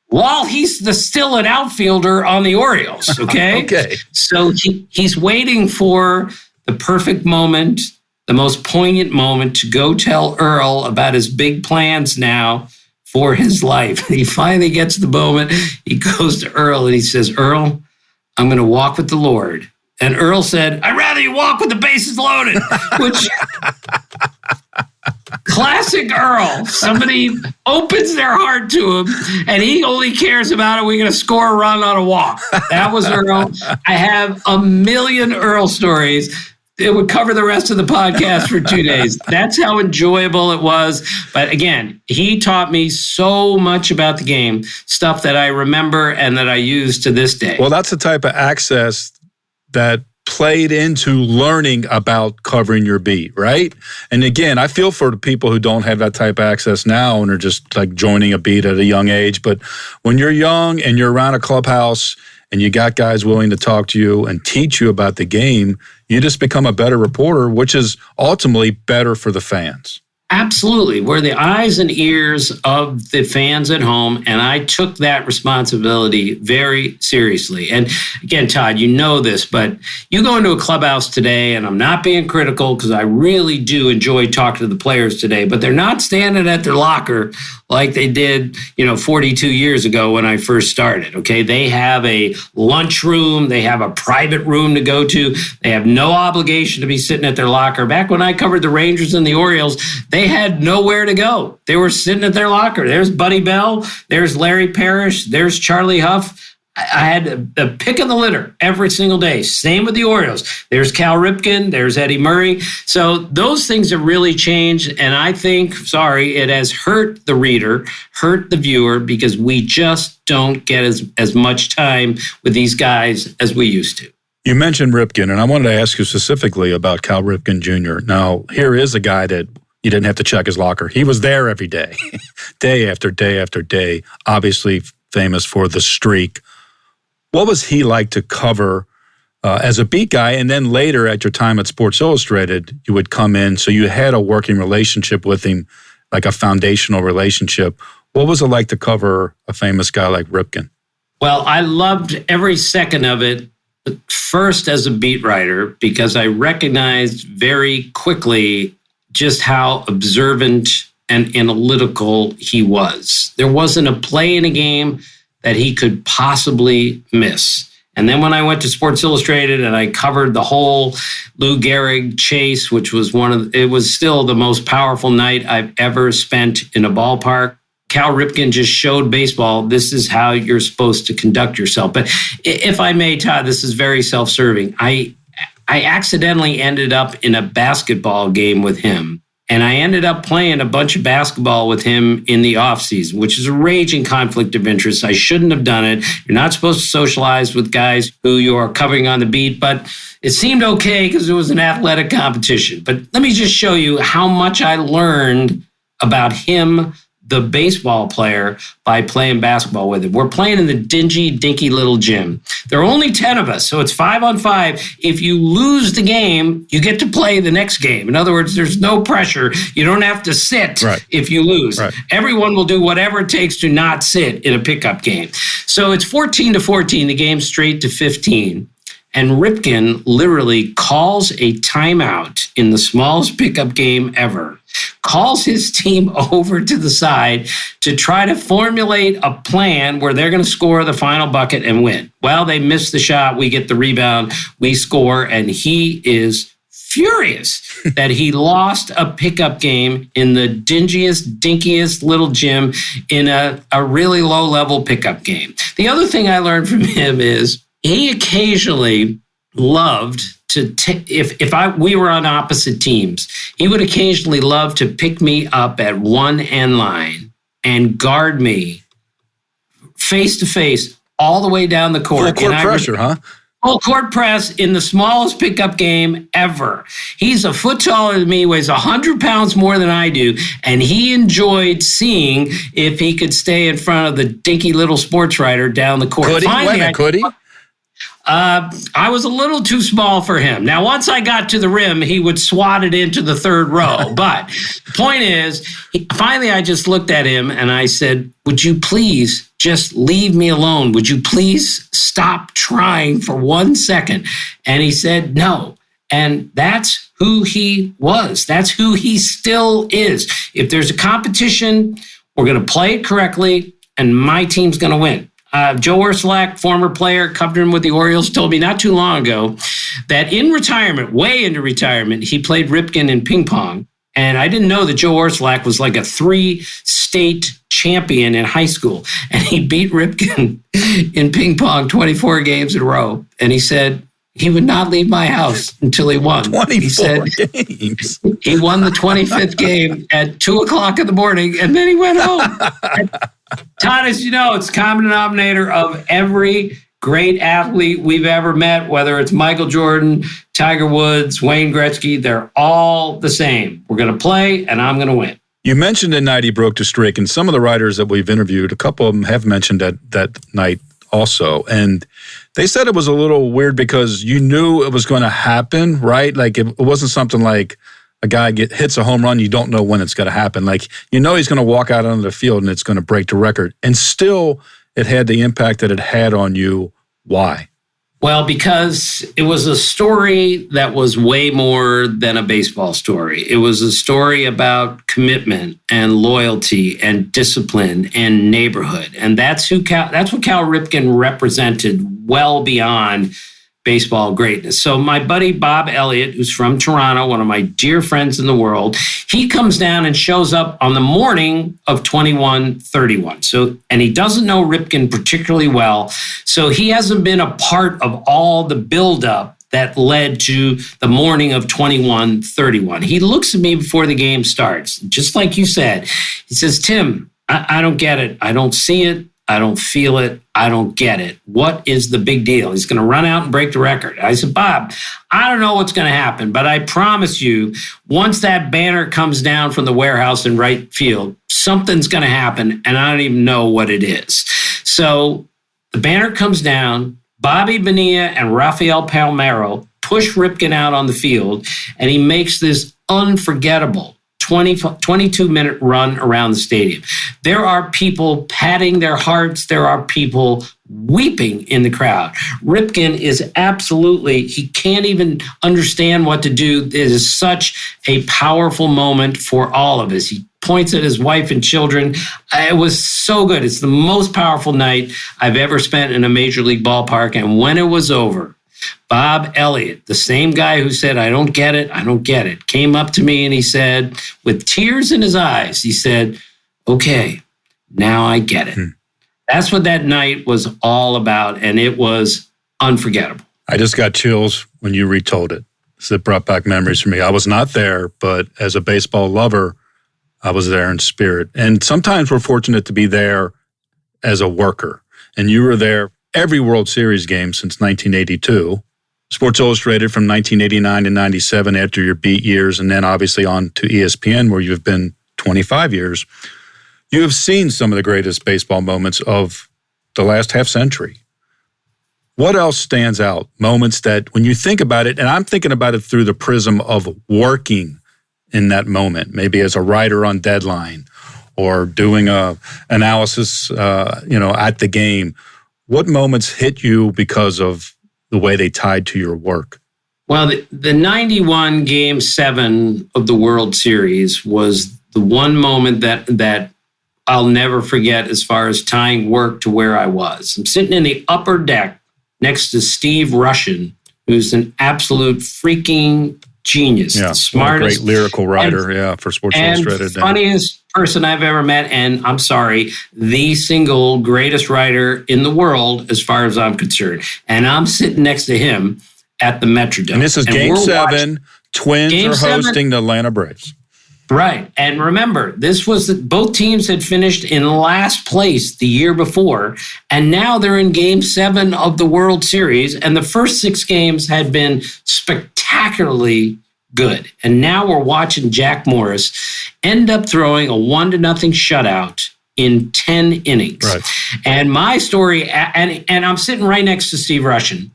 While he's still an outfielder on the Orioles, okay? Okay. So he's waiting for the perfect moment, the most poignant moment to go tell Earl about his big plans now for his life. He finally gets the moment. He goes to Earl and he says, Earl, I'm going to walk with the Lord. And Earl said, I'd rather you walk with the bases loaded, which classic Earl. Somebody opens their heart to him and he only cares about, are we going to score a run on a walk? That was Earl. I have a million Earl stories. It would cover the rest of the podcast for 2 days. That's how enjoyable it was. But again, he taught me so much about the game, stuff that I remember and that I use to this day. Well, that's the type of access that played into learning about covering your beat, right? And again, I feel for the people who don't have that type of access now and are just like joining a beat at a young age. But when you're young and you're around a clubhouse and you got guys willing to talk to you and teach you about the game, you just become a better reporter, which is ultimately better for the fans. Absolutely. We're the eyes and ears of the fans at home, and I took that responsibility very seriously. And again, Todd, you know this, but you go into a clubhouse today, and I'm not being critical because I really do enjoy talking to the players today, but they're not standing at their locker like they did, 42 years ago when I first started, okay? They have a lunchroom. They have a private room to go to. They have no obligation to be sitting at their locker. Back when I covered the Rangers and the Orioles, they had nowhere to go. They were sitting at their locker. There's Buddy Bell. There's Larry Parrish. There's Charlie Huff. I had a pick of the litter every single day. Same with the Orioles. There's Cal Ripken. There's Eddie Murray. So those things have really changed. And I think, it has hurt the reader, hurt the viewer, because we just don't get as much time with these guys as we used to. You mentioned Ripken, and I wanted to ask you specifically about Cal Ripken Jr. Now, here is a guy that you didn't have to check his locker. He was there every day, day after day after day, obviously famous for the streak. What was he like to cover as a beat guy? And then later at your time at Sports Illustrated, you would come in. So you had a working relationship with him, like a foundational relationship. What was it like to cover a famous guy like Ripken? Well, I loved every second of it. First as a beat writer, because I recognized very quickly just how observant and analytical he was. There wasn't a play in a game that he could possibly miss. And then when I went to Sports Illustrated and I covered the whole Lou Gehrig chase, which was it was still the most powerful night I've ever spent in a ballpark. Cal Ripken just showed baseball, this is how you're supposed to conduct yourself. But if I may, Todd, this is very self-serving. I accidentally ended up in a basketball game with him. And I ended up playing a bunch of basketball with him in the offseason, which is a raging conflict of interest. I shouldn't have done it. You're not supposed to socialize with guys who you are covering on the beat, but it seemed okay because it was an athletic competition. But let me just show you how much I learned about him, the baseball player, by playing basketball with him. We're playing in the dingy, dinky little gym. There are only 10 of us, so it's 5-on-5. If you lose the game, you get to play the next game. In other words, there's no pressure. You don't have to sit if you lose. Right. Everyone will do whatever it takes to not sit in a pickup game. So it's 14-14, the game straight to 15. And Ripken literally calls a timeout in the smallest pickup game ever, calls his team over to the side to try to formulate a plan where they're going to score the final bucket and win. Well, they miss the shot. We get the rebound. We score. And he is furious that he lost a pickup game in the dingiest, dinkiest little gym in a really low-level pickup game. The other thing I learned from him is he occasionally loved to we were on opposite teams, he would occasionally love to pick me up at one end line and guard me face to face all the way down the court. Full court pressure, huh? Full court press in the smallest pickup game ever. He's a foot taller than me, weighs 100 pounds more than I do, and he enjoyed seeing if he could stay in front of the dinky little sports writer down the court. Could he? I was a little too small for him. Now, once I got to the rim, he would swat it into the third row. But the point is, finally, I just looked at him and I said, would you please just leave me alone? Would you please stop trying for 1 second? And he said, no. And that's who he was. That's who he still is. If there's a competition We're going to play it correctly, and my team's going to win. Joe Ursulak, former player, covering with the Orioles, told me not too long ago that in retirement, way into retirement, he played Ripken in ping pong. And I didn't know that Joe Ursulak was like a 3-state champion in high school. And he beat Ripken in ping pong 24 games in a row. And he said he would not leave my house until he won. 24 games. He won the 25th game at 2 o'clock in the morning, and then he went home. Todd, as you know, it's common denominator of every great athlete we've ever met, whether it's Michael Jordan, Tiger Woods, Wayne Gretzky, they're all the same. We're going to play, and I'm going to win. You mentioned the night he broke the streak, and some of the writers that we've interviewed, a couple of them have mentioned that night also. And they said it was a little weird because you knew it was going to happen, right? Like it wasn't something like a guy hits a home run, you don't know when it's going to happen. Like, you know he's going to walk out onto the field and it's going to break the record. And still, it had the impact that it had on you. Why? Well, because it was a story that was way more than a baseball story. It was a story about commitment and loyalty and discipline and neighborhood. And that's what Cal Ripken represented well beyond baseball greatness. So my buddy Bob Elliott, who's from Toronto, one of my dear friends in the world, he comes down and shows up on the morning of 21-31. And he doesn't know Ripken particularly well. So he hasn't been a part of all the buildup that led to the morning of 21-31. He looks at me before the game starts, just like you said. He says, Tim, I don't get it. I don't see it. I don't feel it. I don't get it. What is the big deal? He's going to run out and break the record. I said, Bob, I don't know what's going to happen, but I promise you, once that banner comes down from the warehouse in right field, something's going to happen, and I don't even know what it is. So the banner comes down. Bobby Bonilla and Rafael Palmeiro push Ripken out on the field, and he makes this unforgettable 22-minute run around the stadium. There are people patting their hearts. There are people weeping in the crowd. Ripken is absolutely, he can't even understand what to do. It is such a powerful moment for all of us. He points at his wife and children. It was so good. It's the most powerful night I've ever spent in a major league ballpark. And when it was over, Bob Elliott, the same guy who said, I don't get it, came up to me and he said, with tears in his eyes, he said, okay, now I get it. That's what that night was all about, and it was unforgettable. I just got chills when you retold it. So it brought back memories for me. I was not there, but as a baseball lover, I was there in spirit. And sometimes we're fortunate to be there as a worker, and you were there every World Series game since 1982, Sports Illustrated from 1989 to 97 after your beat years, and then obviously on to ESPN where you've been 25 years. You have seen some of the greatest baseball moments of the last half century. What else stands out? Moments that when you think about it, and I'm thinking about it through the prism of working in that moment, maybe as a writer on Deadline or doing a analysis at the game. What moments hit you because of the way they tied to your work? Well, the 91 Game 7 of the World Series was the one moment that I'll never forget as far as tying work to where I was. I'm sitting in the upper deck next to Steve Rushin, who's an absolute freaking genius. Yeah, the smartest. Great lyrical writer, for Sports Illustrated. And funniest person I've ever met, and I'm sorry, the single greatest writer in the world as far as I'm concerned. And I'm sitting next to him at the Metrodome. And this is Game 7. Twins are hosting the Atlanta Braves. Right. And remember, this was both teams had finished in last place the year before, and now they're in Game 7 of the World Series, and the first 6 games had been spectacularly good. And now we're watching Jack Morris end up throwing a 1-0 shutout in 10 innings. Right. And my story, and I'm sitting right next to Steve Rushin,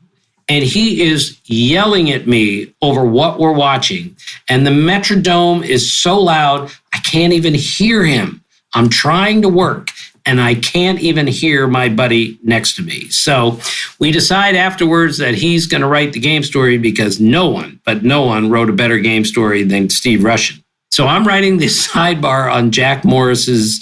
and he is yelling at me over what we're watching. And the Metrodome is so loud, I can't even hear him. I'm trying to work, and I can't even hear my buddy next to me. So we decide afterwards that he's going to write the game story because no one wrote a better game story than Steve Rushin. So I'm writing the sidebar on Jack Morris's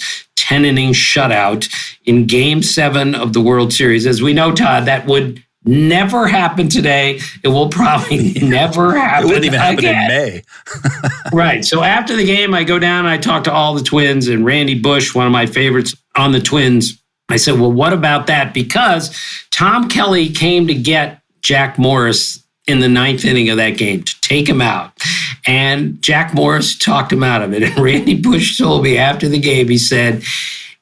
10-inning shutout in Game 7 of the World Series. As we know, Todd, that would never happen today. It will probably never happen. It wouldn't even happen in May. Right. So after the game, I go down and I talk to all the Twins, and Randy Bush, one of my favorites on the Twins. I said, well, what about that? Because Tom Kelly came to get Jack Morris in the 9th inning of that game to take him out. And Jack Morris talked him out of it. And Randy Bush told me after the game, he said,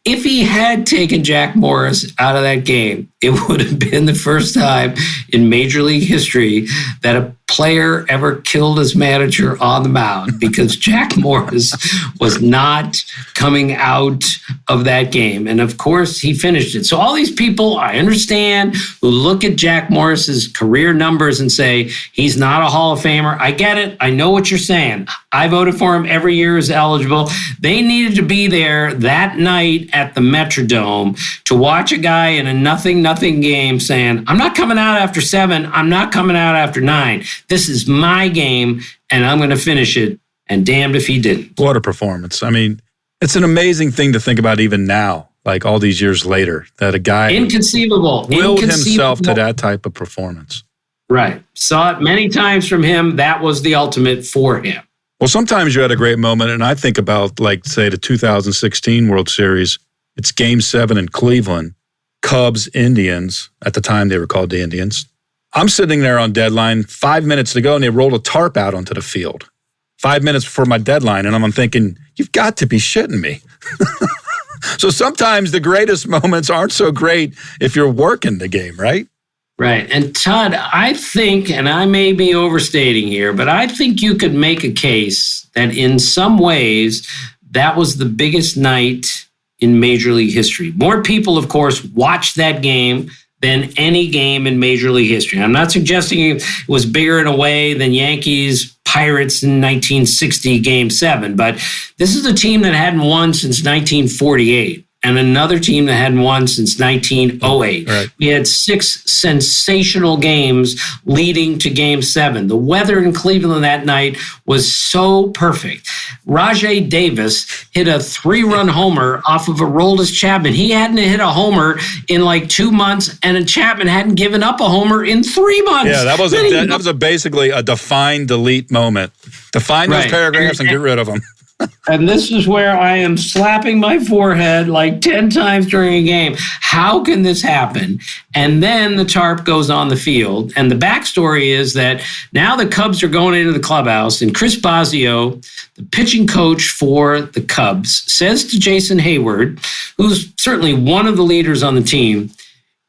if he had taken Jack Morris out of that game, it would have been the first time in Major League history that a player ever killed his manager on the mound, because Jack Morris was not coming out of that game. And of course, he finished it. So all these people, I understand, who look at Jack Morris's career numbers and say, he's not a Hall of Famer. I get it. I know what you're saying. I voted for him every year as eligible. They needed to be there that night at the Metrodome to watch a guy in a nothing game saying, I'm not coming out after 7. I'm not coming out after 9. This is my game, and I'm going to finish it. And damned if he didn't. What a performance. I mean, it's an amazing thing to think about even now, like all these years later, that a guy willed himself to that type of performance. Right. Saw it many times from him. That was the ultimate for him. Well, sometimes you're at a great moment, and I think about, like, say, the 2016 World Series. It's Game 7 in Cleveland. Cubs, Indians. At the time, they were called the Indians. I'm sitting there on deadline, 5 minutes to go, and they rolled a tarp out onto the field. 5 minutes before my deadline, and I'm thinking, you've got to be shitting me. So sometimes the greatest moments aren't so great if you're working the game, right? Right. And Todd, I think, and I may be overstating here, but I think you could make a case that in some ways that was the biggest night in Major League history. More people, of course, watched that game than any game in Major League history. I'm not suggesting it was bigger in a way than Yankees Pirates in 1960 Game 7, but this is a team that hadn't won since 1948. And another team that hadn't won since 1908. Right. We had 6 sensational games leading to Game 7. The weather in Cleveland that night was so perfect. Rajay Davis hit a 3-run homer off of Aroldis Chapman. He hadn't hit a homer in like 2 months, and Chapman hadn't given up a homer in 3 months. Yeah, that was basically a define, delete moment. Define those paragraphs and get rid of them. And this is where I am slapping my forehead like 10 times during a game. How can this happen? And then the tarp goes on the field. And the backstory is that now the Cubs are going into the clubhouse, and Chris Bosio, the pitching coach for the Cubs, says to Jason Hayward, who's certainly one of the leaders on the team,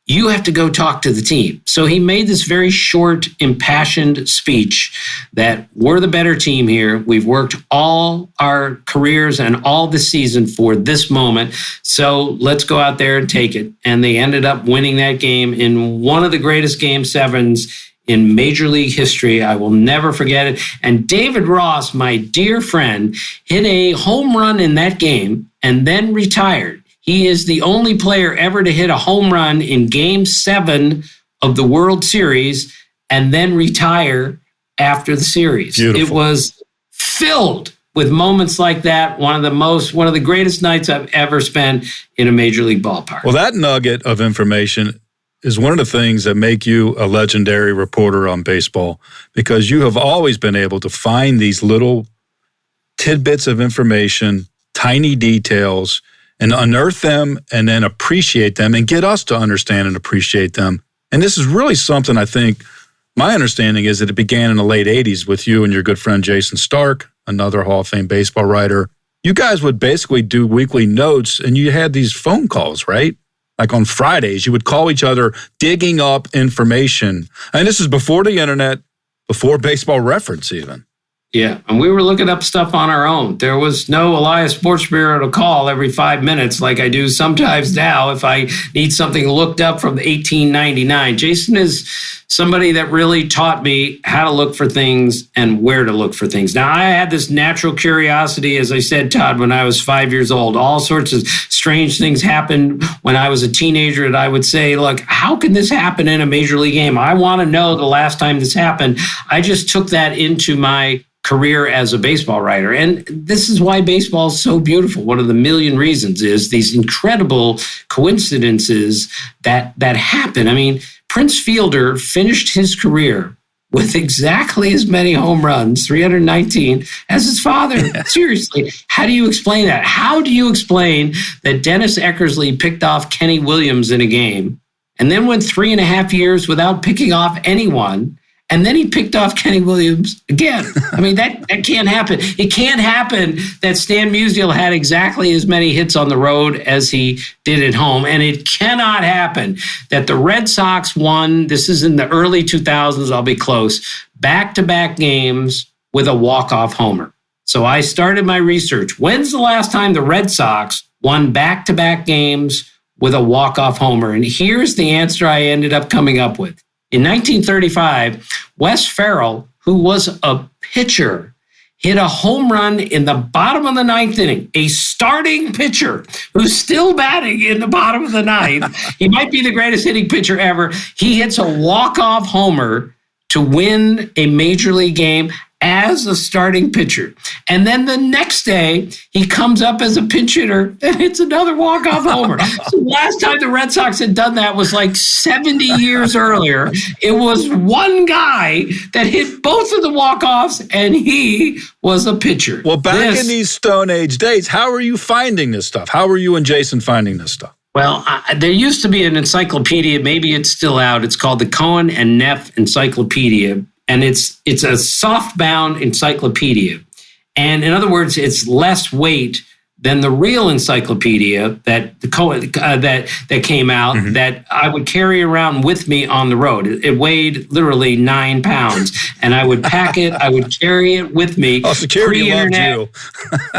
you have to go talk to the team. So he made this very short, impassioned speech that we're the better team here. We've worked all our careers and all the season for this moment. So let's go out there and take it. And they ended up winning that game in one of the greatest Game 7s in Major League history. I will never forget it. And David Ross, my dear friend, hit a home run in that game and then retired. He is the only player ever to hit a home run in Game 7 of the World Series and then retire after the series. Beautiful. It was filled with moments like that. One of the greatest nights I've ever spent in a Major League ballpark. Well, that nugget of information is one of the things that make you a legendary reporter on baseball, because you have always been able to find these little tidbits of information, tiny details, and unearth them and then appreciate them and get us to understand and appreciate them. And this is really something I think, my understanding is that it began in the late 80s with you and your good friend Jason Stark, another Hall of Fame baseball writer. You guys would basically do weekly notes, and you had these phone calls, right? Like on Fridays, you would call each other digging up information. And this is before the internet, before Baseball Reference even. Yeah, and we were looking up stuff on our own. There was no Elias Sports Bureau to call every 5 minutes like I do sometimes now if I need something looked up from 1899. Jason is somebody that really taught me how to look for things and where to look for things. Now, I had this natural curiosity, as I said, Todd, when I was 5 years old. All sorts of strange things happened when I was a teenager, and I would say, look, how can this happen in a Major League game? I want to know the last time this happened. I just took that into my career as a baseball writer. And this is why baseball is so beautiful. One of the million reasons is these incredible coincidences that happen. I mean, Prince Fielder finished his career with exactly as many home runs, 319, as his father. Seriously, how do you explain that? How do you explain that Dennis Eckersley picked off Kenny Williams in a game and then went 3.5 years without picking off anyone? And then he picked off Kenny Williams again. I mean, that can't happen. It can't happen that Stan Musial had exactly as many hits on the road as he did at home. And it cannot happen that the Red Sox won, this is in the early 2000s, I'll be close, back-to-back games with a walk-off homer. So I started my research. When's the last time the Red Sox won back-to-back games with a walk-off homer? And here's the answer I ended up coming up with. In 1935, Wes Farrell, who was a pitcher, hit a home run in the bottom of the ninth inning. A starting pitcher who's still batting in the bottom of the ninth. He might be the greatest hitting pitcher ever. He hits a walk-off homer to win a major league game as a starting pitcher. And then the next day, he comes up as a pinch hitter and hits another walk-off homer. So last time the Red Sox had done that was like 70 years earlier. It was one guy that hit both of the walk-offs, and he was a pitcher. Well, back in these Stone Age days, how are you finding this stuff? How are you and Jason finding this stuff? Well, there used to be an encyclopedia. Maybe it's still out. It's called the Cohen and Neff Encyclopedia. And it's a soft-bound encyclopedia. And in other words, it's less weight than the real encyclopedia that that came out that I would carry around with me on the road. It weighed literally 9 pounds, and I would pack it. I would carry it with me. Oh, security loved you.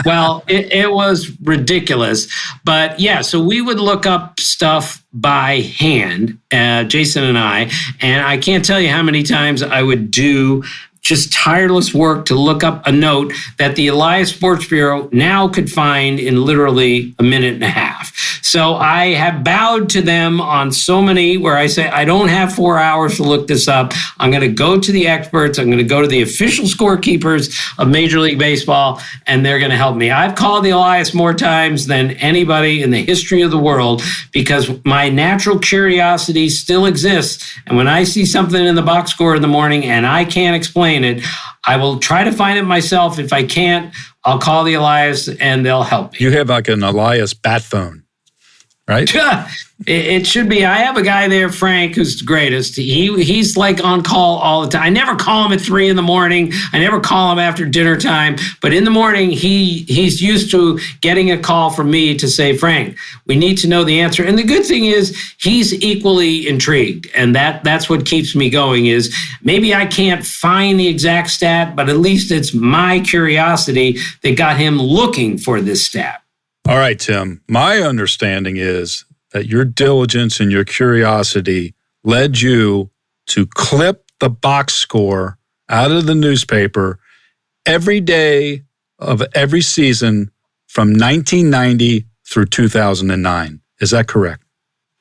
Well, it was ridiculous. But yeah, so we would look up stuff by hand, Jason and I can't tell you how many times I would do just tireless work to look up a note that the Elias Sports Bureau now could find in literally a minute and a half. So I have bowed to them on so many where I say, I don't have 4 hours to look this up. I'm going to go to the experts. I'm going to go to the official scorekeepers of Major League Baseball, and they're going to help me. I've called the Elias more times than anybody in the history of the world because my natural curiosity still exists. And when I see something in the box score in the morning and I can't explain it, I will try to find it myself. If I can't, I'll call the Elias and they'll help me. You have like an Elias bat phone, right? It should be. I have a guy there, Frank, who's the greatest. He's like on call all the time. I never call him at 3 a.m. I never call him after dinner time. But in the morning, he's used to getting a call from me to say, Frank, we need to know the answer. And the good thing is he's equally intrigued. And that's what keeps me going is maybe I can't find the exact stat, but at least it's my curiosity that got him looking for this stat. All right, Tim. My understanding is that your diligence and your curiosity led you to clip the box score out of the newspaper every day of every season from 1990 through 2009. Is that correct?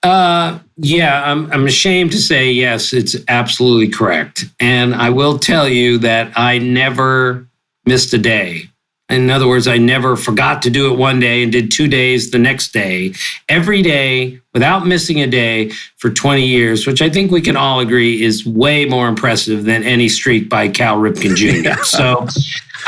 Yeah, I'm ashamed to say yes, it's absolutely correct. And I will tell you that I never missed a day. In other words, I never forgot to do it one day and did 2 days the next day. Every day, without missing a day for 20 years, which I think we can all agree is way more impressive than any streak by Cal Ripken Jr. So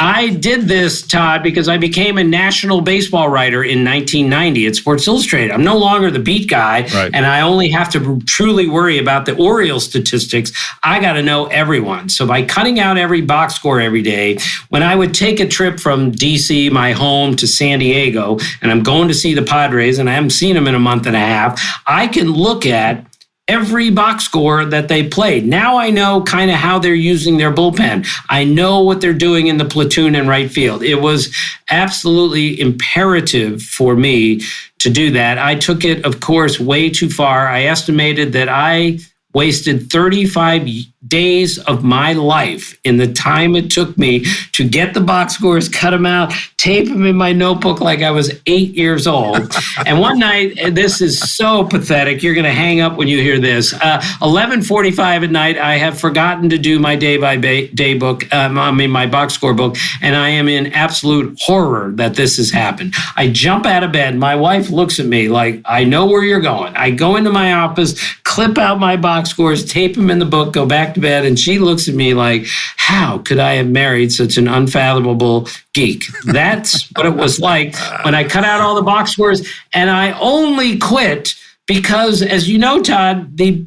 I did this, Todd, because I became a national baseball writer in 1990 at Sports Illustrated. I'm no longer the beat guy, right, and I only have to truly worry about the Orioles statistics. I got to know everyone. So by cutting out every box score every day, when I would take a trip from D.C., my home, to San Diego, and I'm going to see the Padres, and I haven't seen them in a month and a half, I can look at every box score that they played. Now I know kind of how they're using their bullpen. I know what they're doing in the platoon and right field. It was absolutely imperative for me to do that. I took it, of course, way too far. I estimated that I wasted 35 days of my life in the time it took me to get the box scores, cut them out, tape them in my notebook like I was 8 years old. And one night, and this is so pathetic, you're going to hang up when you hear this, 11:45 at night, I have forgotten to do my day-by-day book, my box score book, and I am in absolute horror that this has happened. I jump out of bed. My wife looks at me like, I know where you're going. I go into my office, clip out my box scores, tape them in the book, go back to bed, and she looks at me like, how could I have married such an unfathomable geek? That's what it was like when I cut out all the box scores, and I only quit because, as you know, Todd, the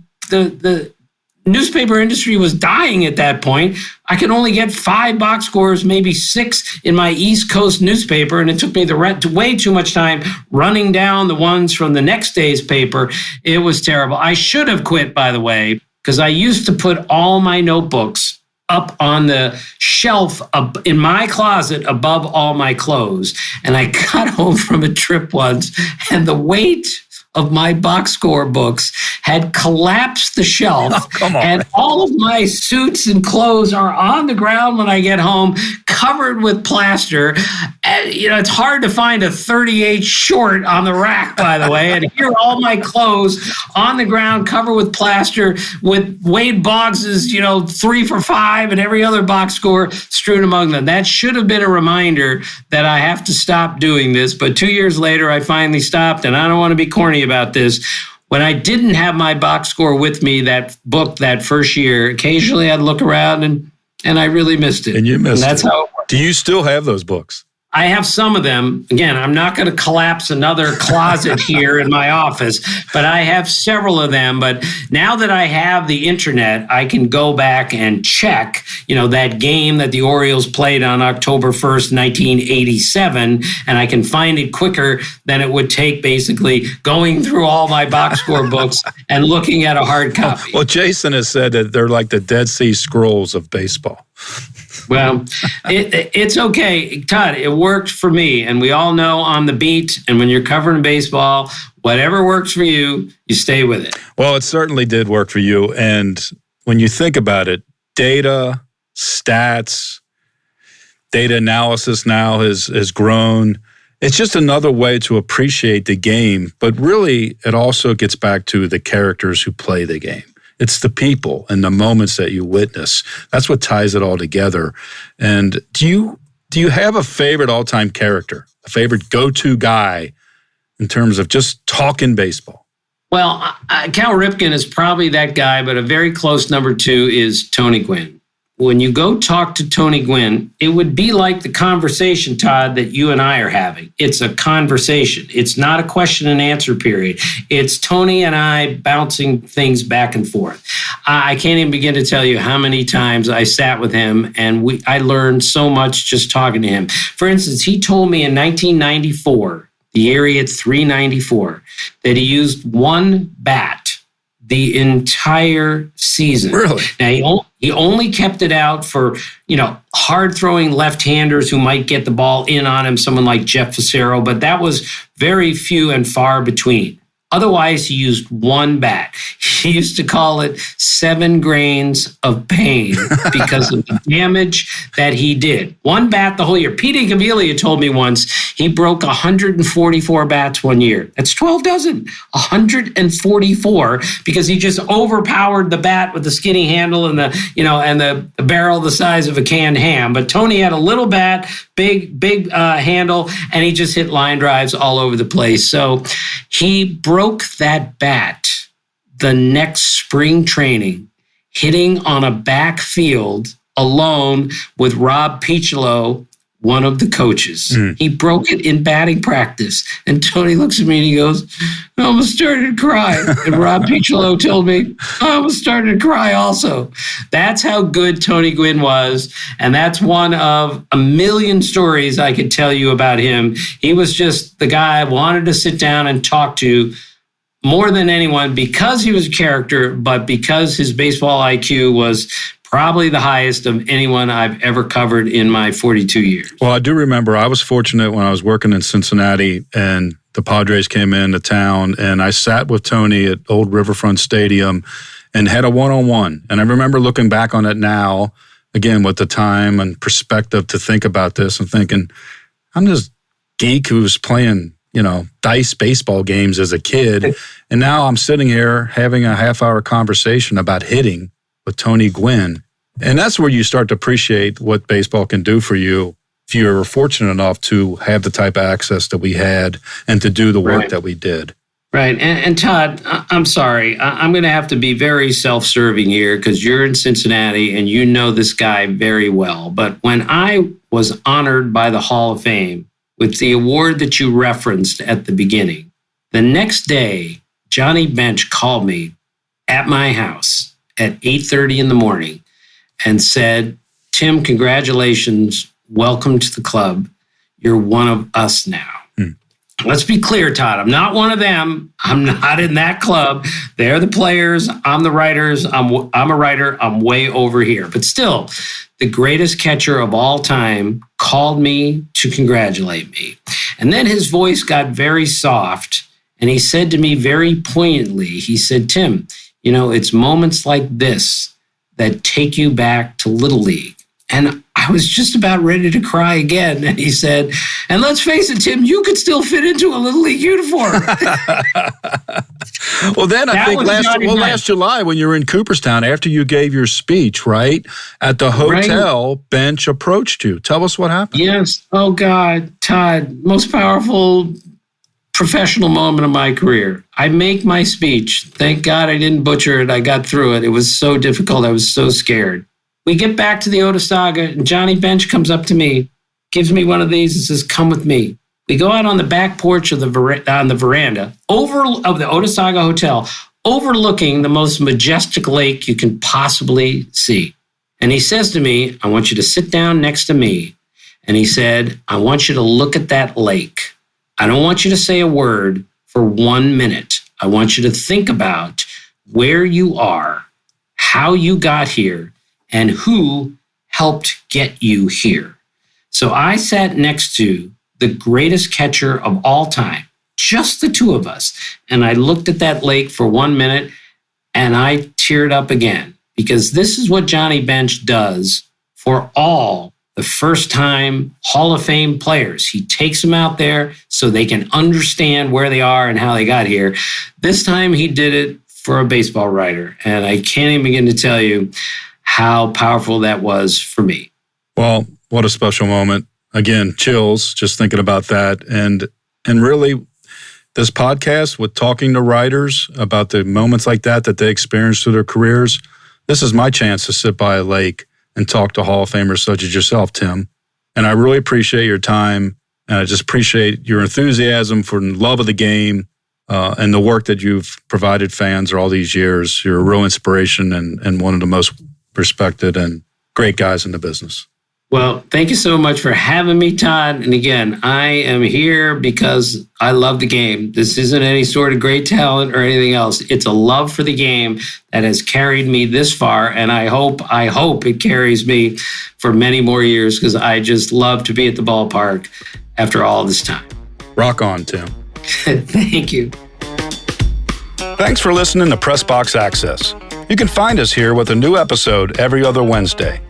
newspaper industry was dying at that point. I could only get 5 box scores, maybe 6 in my East Coast newspaper, and it took me way too much time running down the ones from the next day's paper. It was terrible. I should have quit, by the way, because I used to put all my notebooks up on the shelf in my closet above all my clothes. And I got home from a trip once, and the weight of my box score books had collapsed the shelf. Oh, come on. And all of my suits and clothes are on the ground when I get home, covered with plaster. And, it's hard to find a 38 short on the rack, by the way. And here are all my clothes on the ground, covered with plaster, with Wade Boggs's, 3 for 5 and every other box score strewn among them. That should have been a reminder that I have to stop doing this. But 2 years later, I finally stopped, and I don't want to be corny about this. When I didn't have my box score with me, that first year, occasionally I'd look around and I really missed it. And you missed it. That's how it worked. Do you still have those books? I have some of them. Again, I'm not going to collapse another closet here in my office, but I have several of them. But now that I have the internet, I can go back and check, that game that the Orioles played on October 1st, 1987, and I can find it quicker than it would take basically going through all my box score books and looking at a hard copy. Well, Jason has said that they're like the Dead Sea Scrolls of baseball. Well, it's okay, Todd. It worked for me, and we all know on the beat. And when you're covering baseball, whatever works for you, you stay with it. Well, it certainly did work for you. And when you think about it, data, stats, data analysis now has grown. It's just another way to appreciate the game. But really, it also gets back to the characters who play the game. It's the people and the moments that you witness. That's what ties it all together. And do you have a favorite all-time character, a favorite go-to guy in terms of just talking baseball? Well, Cal Ripken is probably that guy, but a very close number 2 is Tony Gwynn. When you go talk to Tony Gwynn, it would be like the conversation, Todd, that you and I are having. It's a conversation. It's not a question and answer period. It's Tony and I bouncing things back and forth. I can't even begin to tell you how many times I sat with him and I learned so much just talking to him. For instance, he told me in 1994, the year he hit .394, that he used one bat the entire season. Really? Now, he only kept it out for, hard-throwing left-handers who might get the ball in on him, someone like Jeff Facero, but that was very few and far between. Otherwise, he used one bat. He used to call it 7 grains of pain because of the damage that he did. One bat the whole year. Pete Incaviglia told me once he broke 144 bats one year. That's 12 dozen. 144 because he just overpowered the bat with the skinny handle and the barrel the size of a canned ham. But Tony had a little bat, big handle, and he just hit line drives all over the place. So he broke that bat the next spring training, hitting on a backfield alone with Rob Picholo, one of the coaches. He broke it in batting practice. And Tony looks at me and he goes, I almost started to cry. And Rob Picholo told me, I almost started to cry also. That's how good Tony Gwynn was. And that's one of a million stories I could tell you about him. He was just the guy I wanted to sit down and talk to more than anyone because he was a character, but because his baseball IQ was probably the highest of anyone I've ever covered in my 42 years. Well, I do remember I was fortunate when I was working in Cincinnati and the Padres came into town and I sat with Tony at Old Riverfront Stadium and had a one-on-one. And I remember looking back on it now, again, with the time and perspective to think about this and thinking, I'm this geek who was playing, dice baseball games as a kid. And now I'm sitting here having a half-hour conversation about hitting with Tony Gwynn. And that's where you start to appreciate what baseball can do for you if you were fortunate enough to have the type of access that we had and to do the work that we did. Right. And Todd, I'm sorry. I'm going to have to be very self-serving here because you're in Cincinnati and you know this guy very well. But when I was honored by the Hall of Fame with the award that you referenced at the beginning, the next day, Johnny Bench called me at my house at 8:30 in the morning and said, Tim, congratulations. Welcome to the club. You're one of us now. Let's be clear, Todd. I'm not one of them. I'm not in that club. They're the players. I'm the writers. I'm a writer. I'm way over here. But still, the greatest catcher of all time called me to congratulate me. And then his voice got very soft. And he said to me very poignantly, he said, Tim, it's moments like this that take you back to Little League. And I was just about ready to cry again. And he said, and let's face it, Tim, you could still fit into a Little League uniform. Well, then I think last July when you were in Cooperstown, after you gave your speech, right, at the hotel, Bench approached you. Tell us what happened. Yes. Oh, God, Todd, most powerful professional moment of my career. I make my speech. Thank God I didn't butcher it. I got through it. It was so difficult. I was so scared. We get back to the Otesaga, and Johnny Bench comes up to me, gives me one of these and says, come with me. We go out on the back porch of on the veranda of the Otesaga Hotel, overlooking the most majestic lake you can possibly see. And he says to me, I want you to sit down next to me. And he said, I want you to look at that lake. I don't want you to say a word for 1 minute. I want you to think about where you are, how you got here, and who helped get you here. So I sat next to the greatest catcher of all time, just the two of us. And I looked at that lake for 1 minute and I teared up again because this is what Johnny Bench does for all the first-time Hall of Fame players. He takes them out there so they can understand where they are and how they got here. This time he did it for a baseball writer. And I can't even begin to tell you how powerful that was for me. Well, what a special moment. Again, chills just thinking about that. And really, this podcast with talking to writers about the moments like that they experienced through their careers, this is my chance to sit by a lake and talk to Hall of Famers such as yourself, Tim. And I really appreciate your time. And I just appreciate your enthusiasm for the love of the game and the work that you've provided fans all these years. You're a real inspiration and one of the most respected and great guys in the business. Well, thank you so much for having me, Todd. And again, I am here because I love the game. This isn't any sort of great talent or anything else. It's a love for the game that has carried me this far. And I hope it carries me for many more years because I just love to be at the ballpark after all this time. Rock on, Tim. Thank you. Thanks for listening to Press Box Access. You can find us here with a new episode every other Wednesday.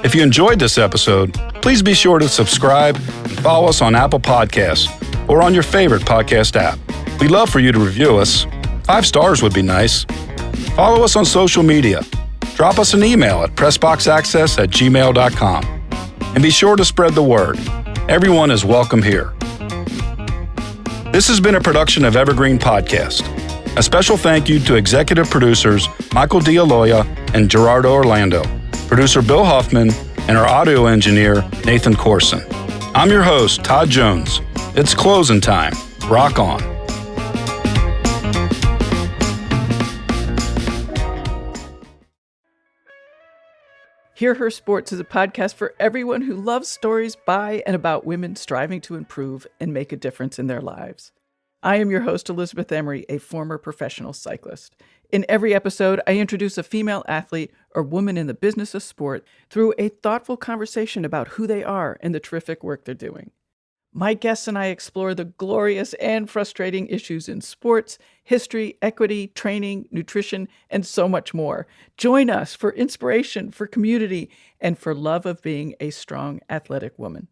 If you enjoyed this episode, please be sure to subscribe and follow us on Apple Podcasts or on your favorite podcast app. We'd love for you to review us. 5 stars would be nice. Follow us on social media. Drop us an email at pressboxaccess@gmail.com. And be sure to spread the word. Everyone is welcome here. This has been a production of Evergreen Podcast. A special thank you to executive producers Michael D'Aloia and Gerardo Orlando, producer Bill Huffman, and our audio engineer Nathan Corson. I'm your host, Todd Jones. It's closing time. Rock on. Hear Her Sports is a podcast for everyone who loves stories by and about women striving to improve and make a difference in their lives. I am your host, Elizabeth Emery, a former professional cyclist. In every episode, I introduce a female athlete or woman in the business of sport through a thoughtful conversation about who they are and the terrific work they're doing. My guests and I explore the glorious and frustrating issues in sports, history, equity, training, nutrition, and so much more. Join us for inspiration, for community, and for love of being a strong, athletic woman.